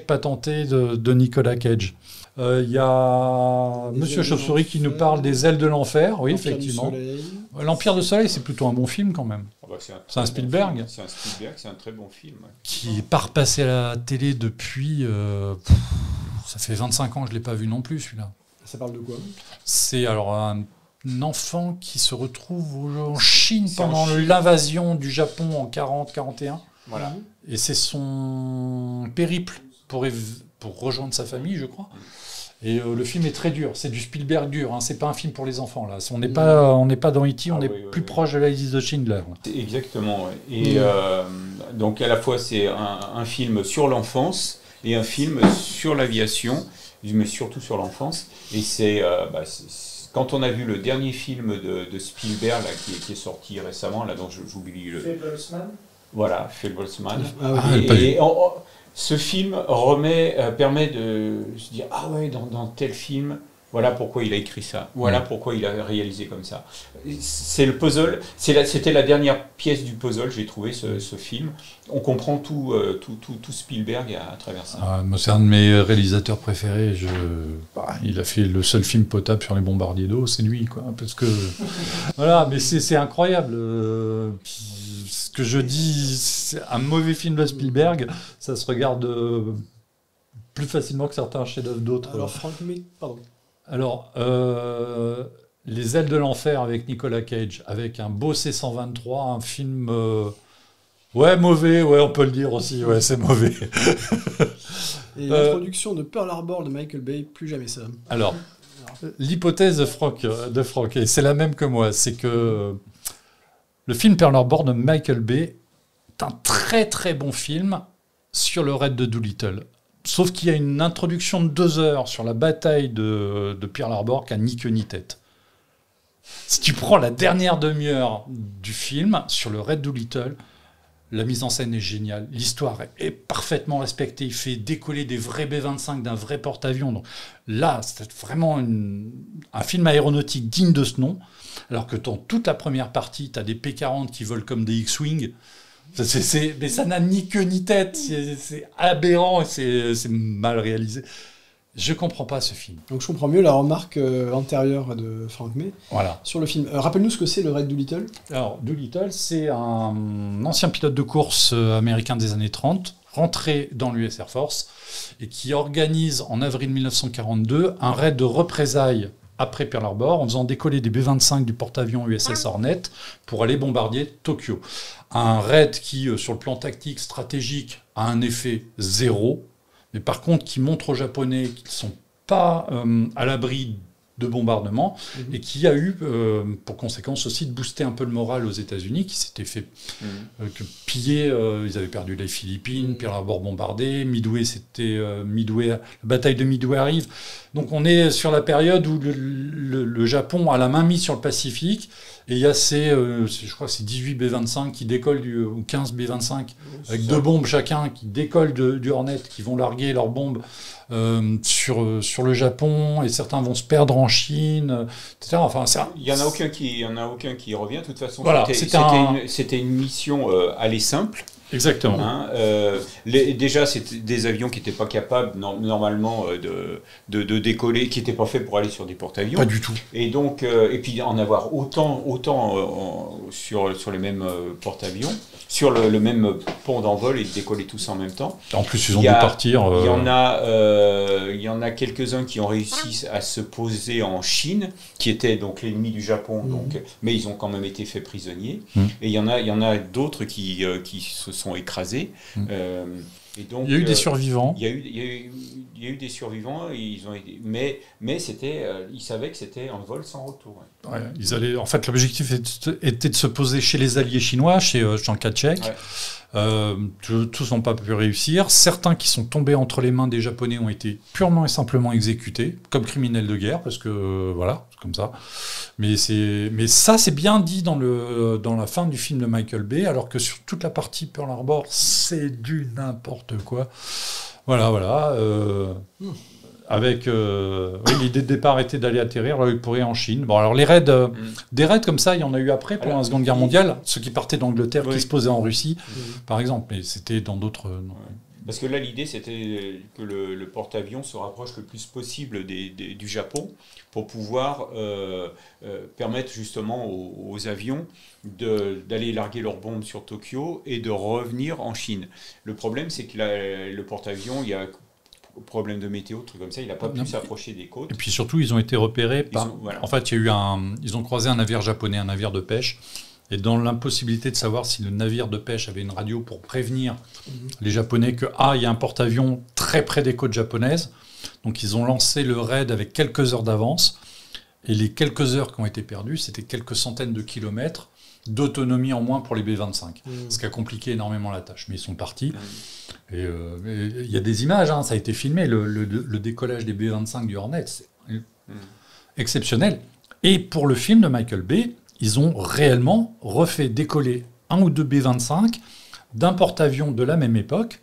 patenté de Nicolas Cage. Il y a Monsieur Chauve-souris qui nous parle des ailes de l'enfer, oui, effectivement. L'Empire du Soleil, c'est plutôt un bon film quand même. Oh bah c'est un Spielberg. Film. C'est un Spielberg, c'est un très bon film. Ouais. Qui est pas repassé à la télé depuis... ça fait 25 ans que je ne l'ai pas vu non plus, celui-là. Ça parle de quoi? C'est alors un enfant qui se retrouve en Chine pendant l'invasion du Japon en 40-41. Voilà. Et c'est son périple pour rejoindre sa famille, je crois. Et le film est très dur. C'est du Spielberg dur. Hein. C'est pas un film pour les enfants. Là. On n'est pas dans E.T., on est plus proche de la liste de Schindler. Là. Exactement. Ouais. Et donc à la fois c'est un film sur l'enfance et un film sur l'aviation, mais surtout sur l'enfance. Et c'est quand on a vu le dernier film de Spielberg là, qui est sorti récemment, là dont j'oublie le. Fabelman. Voilà, Fabelman. Ce film permet de se dire ah ouais, dans tel film, voilà pourquoi il a écrit ça, voilà pourquoi il a réalisé comme ça. C'est le puzzle, c'était la dernière pièce du puzzle, j'ai trouvé ce film. On comprend tout Spielberg à travers ça. Moi, c'est un de mes réalisateurs préférés. Il a fait le seul film potable sur les bombardiers d'eau, c'est lui, quoi. Parce que voilà, mais c'est incroyable. Ce que je dis, c'est un mauvais film de Spielberg, ça se regarde plus facilement que certains chefs-d'œuvre d'autres. Alors, Frank pardon. Alors, Les ailes de l'enfer avec Nicolas Cage, avec un beau C-123, un film... mauvais, on peut le dire aussi, c'est mauvais. Et l'introduction de Pearl Harbor de Michael Bay, plus jamais ça. Alors, l'hypothèse de Franck, et c'est la même que moi, c'est que le film Pearl Harbor de Michael Bay est un très très bon film sur le raid de Doolittle. Sauf qu'il y a une introduction de 2 heures sur la bataille de Pearl Harbor qui n'a ni queue ni tête. Si tu prends la dernière demi-heure du film sur le raid Doolittle, la mise en scène est géniale, l'histoire est parfaitement respectée, il fait décoller des vrais B-25 d'un vrai porte-avions. Donc là, c'est vraiment un film aéronautique digne de ce nom, alors que dans toute la première partie, tu as des P-40 qui volent comme des X-Wing. Mais ça n'a ni queue ni tête, c'est aberrant et c'est mal réalisé. Je comprends pas ce film. Donc je comprends mieux la remarque antérieure de Frank May sur le film. Rappelle-nous ce que c'est le Raid Doolittle. Alors Doolittle, c'est un ancien pilote de course américain des années 30, rentré dans l'US Air Force, et qui organise en avril 1942 un raid de représailles après Pearl Harbor, en faisant décoller des B-25 du porte-avions USS Hornet pour aller bombarder Tokyo. Un raid qui, sur le plan tactique, stratégique, a un effet zéro, mais par contre qui montre aux Japonais qu'ils ne sont pas à l'abri de bombardement, et qui a eu pour conséquence aussi de booster un peu le moral aux États-Unis, qui s'étaient fait piller, ils avaient perdu les Philippines, Pearl Harbor bombardé, Midway, la bataille de Midway arrive. Donc on est sur la période où le Japon a la main mise sur le Pacifique, et il y a je crois que c'est 18 B-25 qui décollent, ou 15 B-25, avec 2 bombes chacun, qui décollent du Hornet, qui vont larguer leurs bombes sur le Japon, et certains vont se perdre en Chine, etc. Enfin, il n'y en a aucun qui revient. De toute façon, voilà, c'était une mission aller simple. Exactement. Déjà, c'était des avions qui n'étaient pas capables normalement de décoller, qui n'étaient pas faits pour aller sur des porte-avions. Pas du tout. Et donc, et puis en avoir autant sur les mêmes porte-avions, sur le même pont d'envol, et de décoller tous en même temps. En plus, ils ont dû partir. Il y en a quelques-uns qui ont réussi à se poser en Chine, qui était donc l'ennemi du Japon, mais ils ont quand même été faits prisonniers. Et il y en a d'autres qui se sont écrasés. Et donc, il y a eu des survivants. Il y a eu des survivants, et mais ils savaient que c'était un vol sans retour. En fait, l'objectif était de se poser chez les alliés chinois, chez Chiang Kai-shek. Tous n'ont pas pu réussir. Certains qui sont tombés entre les mains des Japonais ont été purement et simplement exécutés, comme criminels de guerre, parce que voilà, c'est comme ça. Mais ça, c'est bien dit dans la fin du film de Michael Bay, alors que sur toute la partie Pearl Harbor, c'est du n'importe quoi. Voilà. Avec l'idée de départ était d'aller atterrir pour aller en Chine. Bon, alors les raids, des raids comme ça, il y en a eu après pendant la Seconde Guerre mondiale. Ceux qui partaient d'Angleterre, qui se posaient en Russie, par exemple. Mais c'était dans d'autres. Parce que là, l'idée, c'était que le porte-avions se rapproche le plus possible du Japon pour pouvoir permettre justement aux avions d'aller larguer leurs bombes sur Tokyo et de revenir en Chine. Le problème, c'est que le porte-avions, il y a problème de météo, trucs comme ça, il n'a pas pu s'approcher des côtes. Et puis surtout, ils ont été repérés par... En fait, ils ont croisé un navire japonais, un navire de pêche. Et dans l'impossibilité de savoir si le navire de pêche avait une radio pour prévenir les Japonais que il y a un porte-avions très près des côtes japonaises. Donc ils ont lancé le raid avec quelques heures d'avance. Et les quelques heures qui ont été perdues, c'était quelques centaines de kilomètres d'autonomie en moins pour les B-25. Ce qui a compliqué énormément la tâche. Mais ils sont partis. Et il y a des images, ça a été filmé. Le décollage des B-25 du Hornet, c'est exceptionnel. Et pour le film de Michael Bay, ils ont réellement refait décoller un ou deux B-25 d'un porte-avions de la même époque,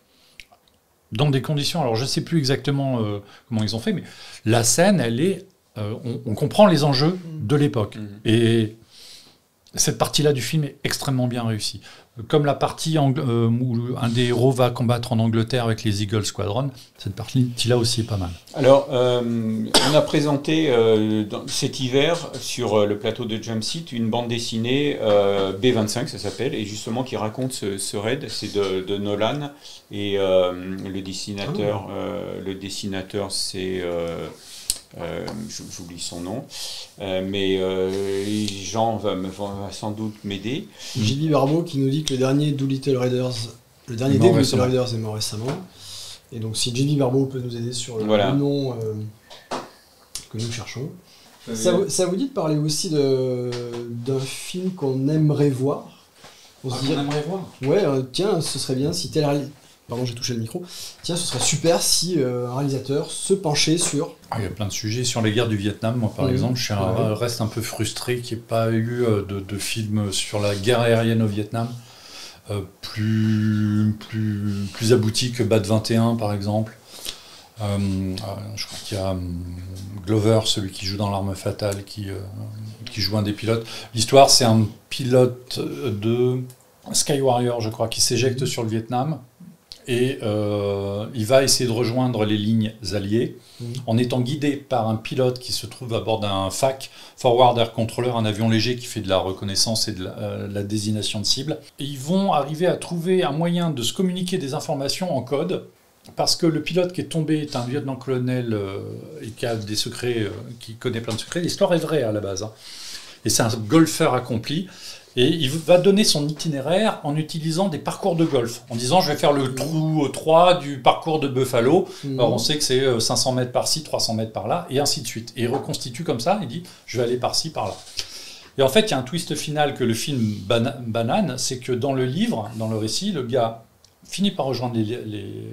dans des conditions... Alors, je ne sais plus exactement comment ils ont fait, mais la scène, elle est... on comprend les enjeux de l'époque. Et cette partie-là du film est extrêmement bien réussie. Comme la partie où un des héros va combattre en Angleterre avec les Eagle Squadron, cette partie-là aussi est pas mal. Alors, on a présenté cet hiver sur le plateau de Jump Seat une bande dessinée B-25, ça s'appelle, et justement qui raconte ce raid. C'est de Nolan, et le dessinateur c'est... j'oublie son nom, mais Jean va sans doute m'aider. J.B. Barbeau qui nous dit que le dernier Doolittle Raiders, le dernier des Doolittle Raiders est mort récemment. Et donc si J.B. Barbeau peut nous aider sur le nom que nous cherchons. Ça vous dit de parler aussi d'un film qu'on aimerait voir? On aimerait voir. Ouais, tiens, ce serait bien si Pardon, j'ai touché le micro. Tiens, ce serait super si un réalisateur se penchait sur... Il y a plein de sujets. Sur les guerres du Vietnam, moi, par exemple, je reste un peu frustré qu'il n'y ait pas eu de film sur la guerre aérienne au Vietnam plus abouti que Bad 21, par exemple. Je crois qu'il y a Glover, celui qui joue dans L'Arme Fatale, qui joue un des pilotes. L'histoire, c'est un pilote de Sky Warrior, je crois, qui s'éjecte sur le Vietnam. Et il va essayer de rejoindre les lignes alliées en étant guidé par un pilote qui se trouve à bord d'un FAC, Forward Air Controller, un avion léger qui fait de la reconnaissance et de la désignation de cible. Et ils vont arriver à trouver un moyen de se communiquer des informations en code, parce que le pilote qui est tombé est un lieutenant-colonel et qui a des secrets, qui connaît plein de secrets. L'histoire est vraie à la base. Et c'est un golfeur accompli. Et il va donner son itinéraire en utilisant des parcours de golf, en disant je vais faire le trou 3 du parcours de Buffalo. Alors on sait que c'est 500 mètres par-ci, 300 mètres par-là, et ainsi de suite. Et il reconstitue comme ça, il dit je vais aller par-ci, par-là. Et en fait, il y a un twist final que le film banane, c'est que dans le livre, dans le récit, le gars finit par rejoindre les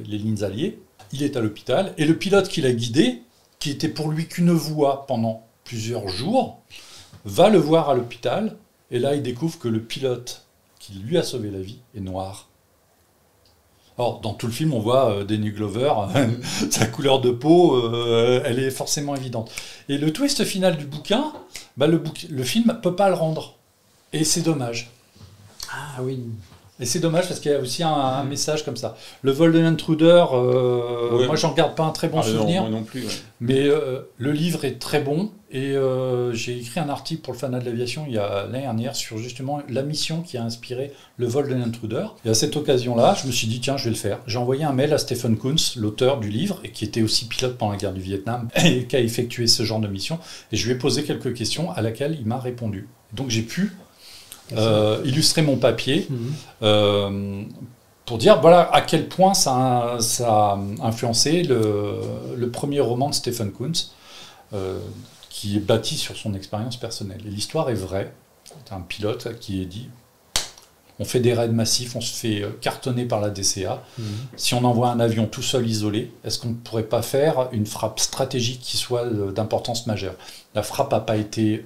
lignes alliées, il est à l'hôpital, et le pilote qui l'a guidé, qui était pour lui qu'une voix pendant plusieurs jours, va le voir à l'hôpital. Et là, il découvre que le pilote qui lui a sauvé la vie est noir. Or, dans tout le film, on voit Danny Glover, sa couleur de peau, elle est forcément évidente. Et le twist final du bouquin, le film ne peut pas le rendre. Et c'est dommage. Ah oui. Et c'est dommage parce qu'il y a aussi un message comme ça. Le vol de l'intruder, moi j'en garde pas un très bon souvenir. Moi non plus. Ouais. Mais le livre est très bon. Et j'ai écrit un article pour le Fanat de l'aviation l'année dernière sur justement la mission qui a inspiré le vol de l'intruder. Et à cette occasion-là, je me suis dit tiens, je vais le faire. J'ai envoyé un mail à Stephen Kuntz, l'auteur du livre, et qui était aussi pilote pendant la guerre du Vietnam et qui a effectué ce genre de mission. Et je lui ai posé quelques questions à laquelle il m'a répondu. Donc j'ai pu illustrer mon papier pour dire voilà à quel point ça a influencé le premier roman de Stephen Kuntz, qui est bâti sur son expérience personnelle. Et l'histoire est vraie. C'est un pilote qui est dit on fait des raids massifs, on se fait cartonner par la DCA. Si on envoie un avion tout seul isolé, est-ce qu'on ne pourrait pas faire une frappe stratégique qui soit d'importance majeure? La frappe n'a pas été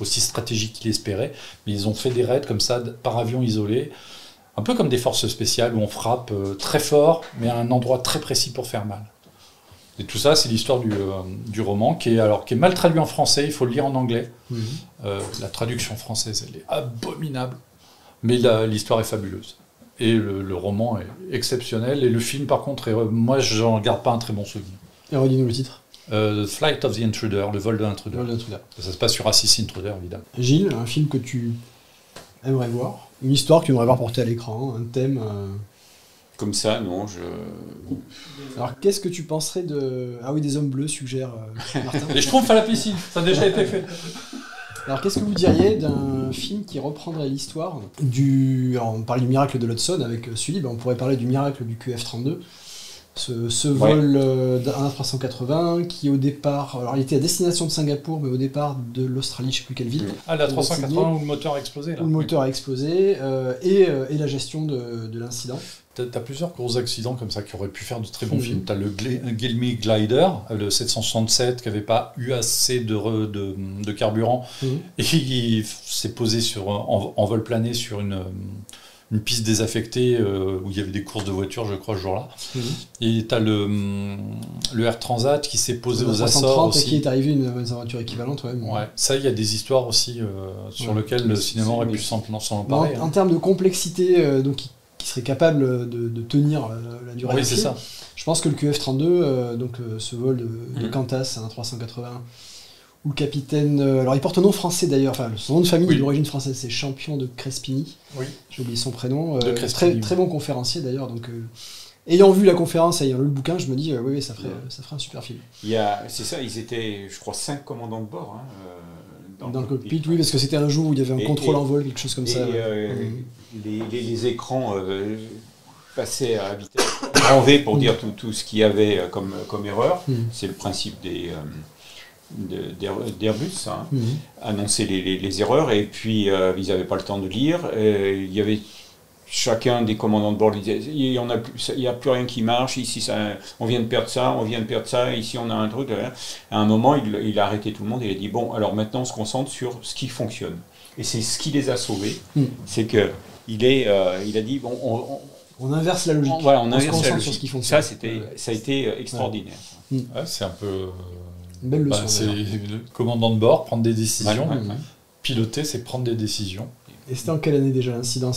aussi stratégique qu'il espérait, mais ils ont fait des raids comme ça par avion isolé. Un peu comme des forces spéciales où on frappe très fort, mais à un endroit très précis pour faire mal. Et tout ça, c'est l'histoire du roman qui est mal traduit en français, il faut le lire en anglais. La traduction française, elle est abominable, mais l'histoire est fabuleuse. Et le roman est exceptionnel, et le film, par contre, moi, je n'en garde pas un très bon souvenir. Et redis-nous le titre. The Flight of the Intruder, le vol de l'intruder. Vol de l'intruder. Ça se passe sur Assassin's Intruder, évidemment. Gilles, un film que tu aimerais voir, une histoire que tu aimerais voir portée à l'écran, un thème... Comme ça, non, Alors, qu'est-ce que tu penserais de... Ah oui, des hommes bleus, suggère Martin. Les Schtroumpfs à la piscine, ça a déjà été fait. Alors, qu'est-ce que vous diriez d'un film qui reprendrait l'histoire du... Alors, on parlait du miracle de l'Hudson avec Sully, on pourrait parler du miracle du QF-32. Ce vol d'un A380 qui, au départ... Alors, il était à destination de Singapour, mais au départ de l'Australie, je ne sais plus quelle ville. Ah, la 380 où le moteur a explosé, là. Où le moteur a explosé, et la gestion de l'incident. T'as plusieurs gros accidents comme ça qui auraient pu faire de très bons films. T'as le Gilmy Glider, le 767, qui n'avait pas eu assez de carburant, et qui s'est posé en vol plané sur une piste désaffectée où il y avait des courses de voitures, je crois, ce jour-là. Et t'as le Air Transat qui s'est posé aux Açores aussi. Qui est arrivé une aventure équivalente. Ouais. Ça, il y a des histoires aussi sur lesquelles le cinéma aurait pu s'en emparer. En termes de complexité, donc qui serait capable de tenir la durée du film. Ça. Je pense que le QF-32, ce vol de Qantas, un 380, où le capitaine... alors il porte un nom français d'ailleurs, enfin son nom de famille d'origine française, c'est Champion de Crespigny. J'ai oublié son prénom. Très bon conférencier d'ailleurs. Donc, ayant vu la conférence, ayant lu le bouquin, je me dis, ça ferait un super film. C'est ça, ils étaient, je crois, 5 commandants de bord. Dans le cockpit, oui, parce que c'était un jour où il y avait un contrôle en vol, quelque chose comme ça. Les écrans passaient à vitesse grand V pour dire tout ce qu'il y avait comme erreur. C'est le principe d'Airbus, annoncer les erreurs, et puis ils n'avaient pas le temps de lire. Il y avait chacun des commandants de bord qui disait il n'y a plus rien qui marche, ici on vient de perdre ça, ici on a un truc. À un moment, il a arrêté tout le monde et il a dit bon, alors maintenant on se concentre sur ce qui fonctionne. Et c'est ce qui les a sauvés. C'est que il a dit bon, on inverse la logique. On inverse se concentre la logique. sur ce qui fonctionne. Ça a été extraordinaire. C'est un peu... Une belle leçon. C'est le commandant de bord, prendre des décisions. Piloter, c'est prendre des décisions. Et c'était en quelle année déjà l'incident?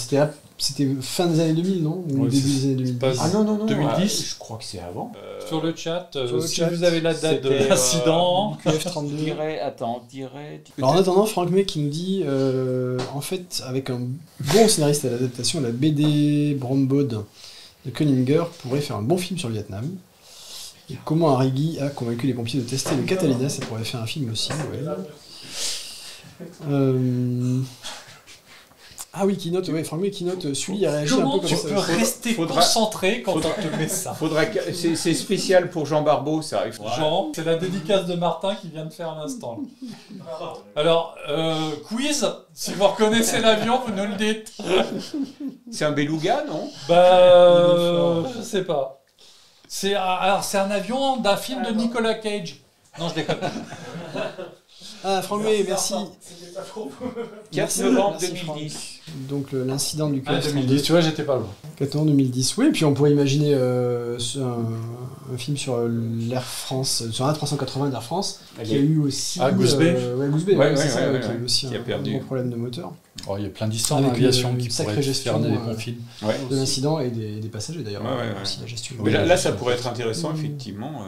C'était fin des années 2000, non? Ou début des années 2010? Ah non, 2010. Je crois que c'est avant. Sur le chat, si vous avez la date de l'incident... QF-32. Alors en attendant, Franck May qui nous dit, en fait, avec un bon scénariste à l'adaptation, la BD Brombaud de Koeninger pourrait faire un bon film sur le Vietnam. Et comment Arrighi a convaincu les pompiers de tester le Catalina, ça pourrait faire un film aussi. Ah oui, qui note, Franck May qui note, Sully a réagi un peu comme ça. Tu peux rester concentré quand on te met ça. C'est spécial pour Jean Barbeau, ça arrive. Jean, c'est la dédicace de Martin qui vient de faire à l'instant. Alors, quiz, si vous reconnaissez l'avion, vous nous le dites. C'est un beluga, non? Je sais pas. C'est un avion d'un film de Nicolas Cage. Non, je déconne. Ah, Franck May, merci. 4 novembre 2010. Donc l'incident du QF-32. 2010, tu vois, j'étais pas loin. 4 novembre 2010, oui, et puis on pourrait imaginer un film sur l'Air France, sur un A380 d'Air France, qui a eu aussi... Goose Bay. Goose Bay, c'est ça, qui a eu aussi un gros problème de moteur. Il y a plein d'histoires d'aviation qui pourraient faire des bons films. De l'incident et des passagers d'ailleurs, aussi la gestion. Mais là, ça pourrait être intéressant, effectivement.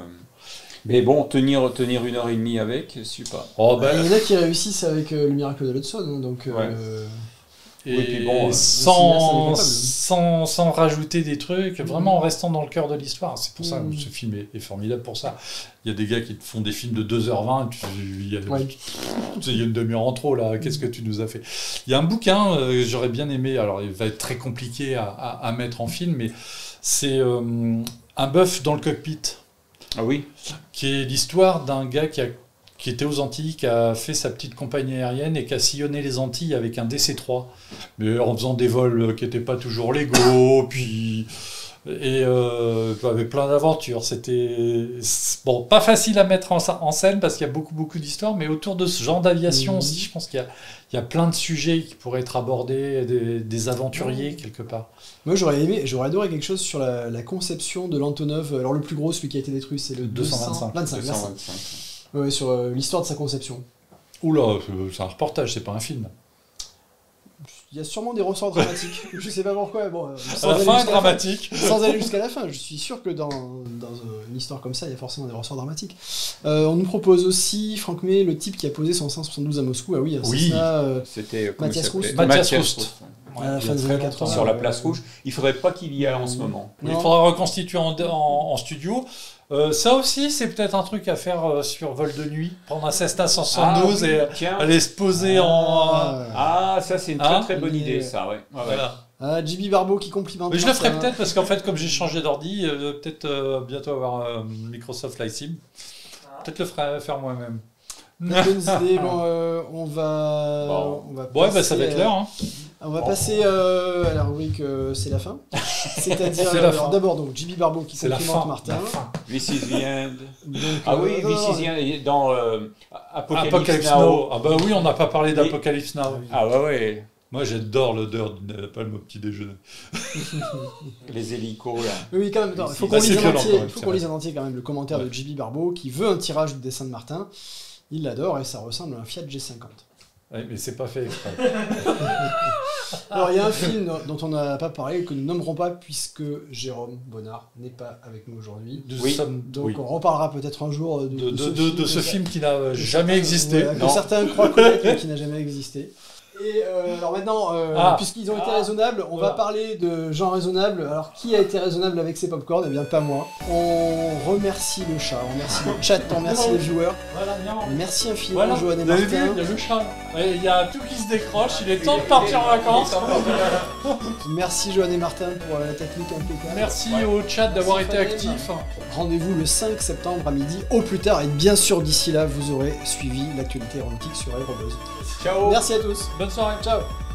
Mais bon, tenir 1h30 avec, je sais pas. Il y en a qui réussissent avec le miracle de l'Hudson, donc... Et puis bon, sans rajouter des trucs, vraiment en restant dans le cœur de l'histoire. C'est pour ça que ce film est formidable pour ça. Il y a des gars qui te font des films de 2h20, il y a une demi-heure en trop là, qu'est-ce que tu nous as fait? Il y a un bouquin, j'aurais bien aimé, alors il va être très compliqué à mettre en film, mais c'est Un bœuf dans le cockpit. Ah oui. Qui est l'histoire d'un gars qui était aux Antilles, qui a fait sa petite compagnie aérienne et qui a sillonné les Antilles avec un DC-3, mais en faisant des vols qui n'étaient pas toujours légaux, puis Et avec plein d'aventures. C'était bon, pas facile à mettre en scène parce qu'il y a beaucoup d'histoires, mais autour de ce genre d'aviation aussi, je pense qu'il y a plein de sujets qui pourraient être abordés, des aventuriers quelque part. Moi j'aurais adoré quelque chose sur la conception de l'Antonov. Alors le plus gros, celui qui a été détruit, c'est le 225. 225. Ouais, sur l'histoire de sa conception. Oula, c'est un reportage, c'est pas un film. Il y a sûrement des ressorts dramatiques. Je sais pas pourquoi. Bon, À la fin est dramatique. Sans aller jusqu'à la fin. Je suis sûr que dans une histoire comme ça, il y a forcément des ressorts dramatiques. On nous propose aussi, Franck May, le type qui a posé son 172 à Moscou. Ah oui, c'était Mathias Rouste. Mathias Rouste. À la fin des années 80. Sur la place rouge. Il faudrait pas qu'il y ait en ce moment. Il faudra reconstituer en studio. Ça aussi, c'est peut-être un truc à faire sur vol de nuit. Prendre un Cessna 172 et aller se poser ça c'est une très bonne idée, ça, ouais. Voilà. JB Barbeau qui complimente. Mais je le ferai peut-être parce qu'en fait, comme j'ai changé d'ordi, peut-être bientôt avoir Microsoft Flight Sim. Peut-être le faire moi-même. Bonnes idées. Bon, on va passer, ça va être l'heure. Hein. On va passer à la rubrique c'est la fin. C'est-à-dire d'abord donc JB Barbeau qui complimente Martin. This is the end. Donc, This is the end dans Apocalypse Now. Ah bah oui, on n'a pas parlé d'Apocalypse Now. Ah ouais. Moi j'adore l'odeur d'une palme au petit déjeuner. Les hélicos là. Oui, quand même. Il faut qu'on lise en entier quand même le commentaire de JB Barbeau qui veut un tirage du dessin de Martin. Il l'adore et ça ressemble à un Fiat G50. Oui, mais c'est pas fait exprès. Alors, il y a un film dont on n'a pas parlé, que nous nommerons pas, puisque Jérôme Bonnard n'est pas avec nous aujourd'hui. Donc, on reparlera peut-être un jour de ce film qui n'a jamais existé. Que certains croient connaître, mais qui n'a jamais existé. Et alors maintenant, puisqu'ils ont été raisonnables, on va parler de gens raisonnables. Alors, qui a été raisonnable avec ses popcorn? Eh bien, pas moi. On remercie le chat, on remercie le chat, on remercie les viewers. Merci infiniment, Johan et Martin. Il y a le chat. Il y a tout qui se décroche, il est temps de partir en vacances. Merci Johan et Martin pour la technique impeccable. Merci au chat d'avoir été actif. Rendez-vous le 5 septembre à midi au plus tard. Et bien sûr, d'ici là, vous aurez suivi l'actualité aéronautique sur Aérobuzz. Ciao. Merci à tous. Bonne soirée. Ciao.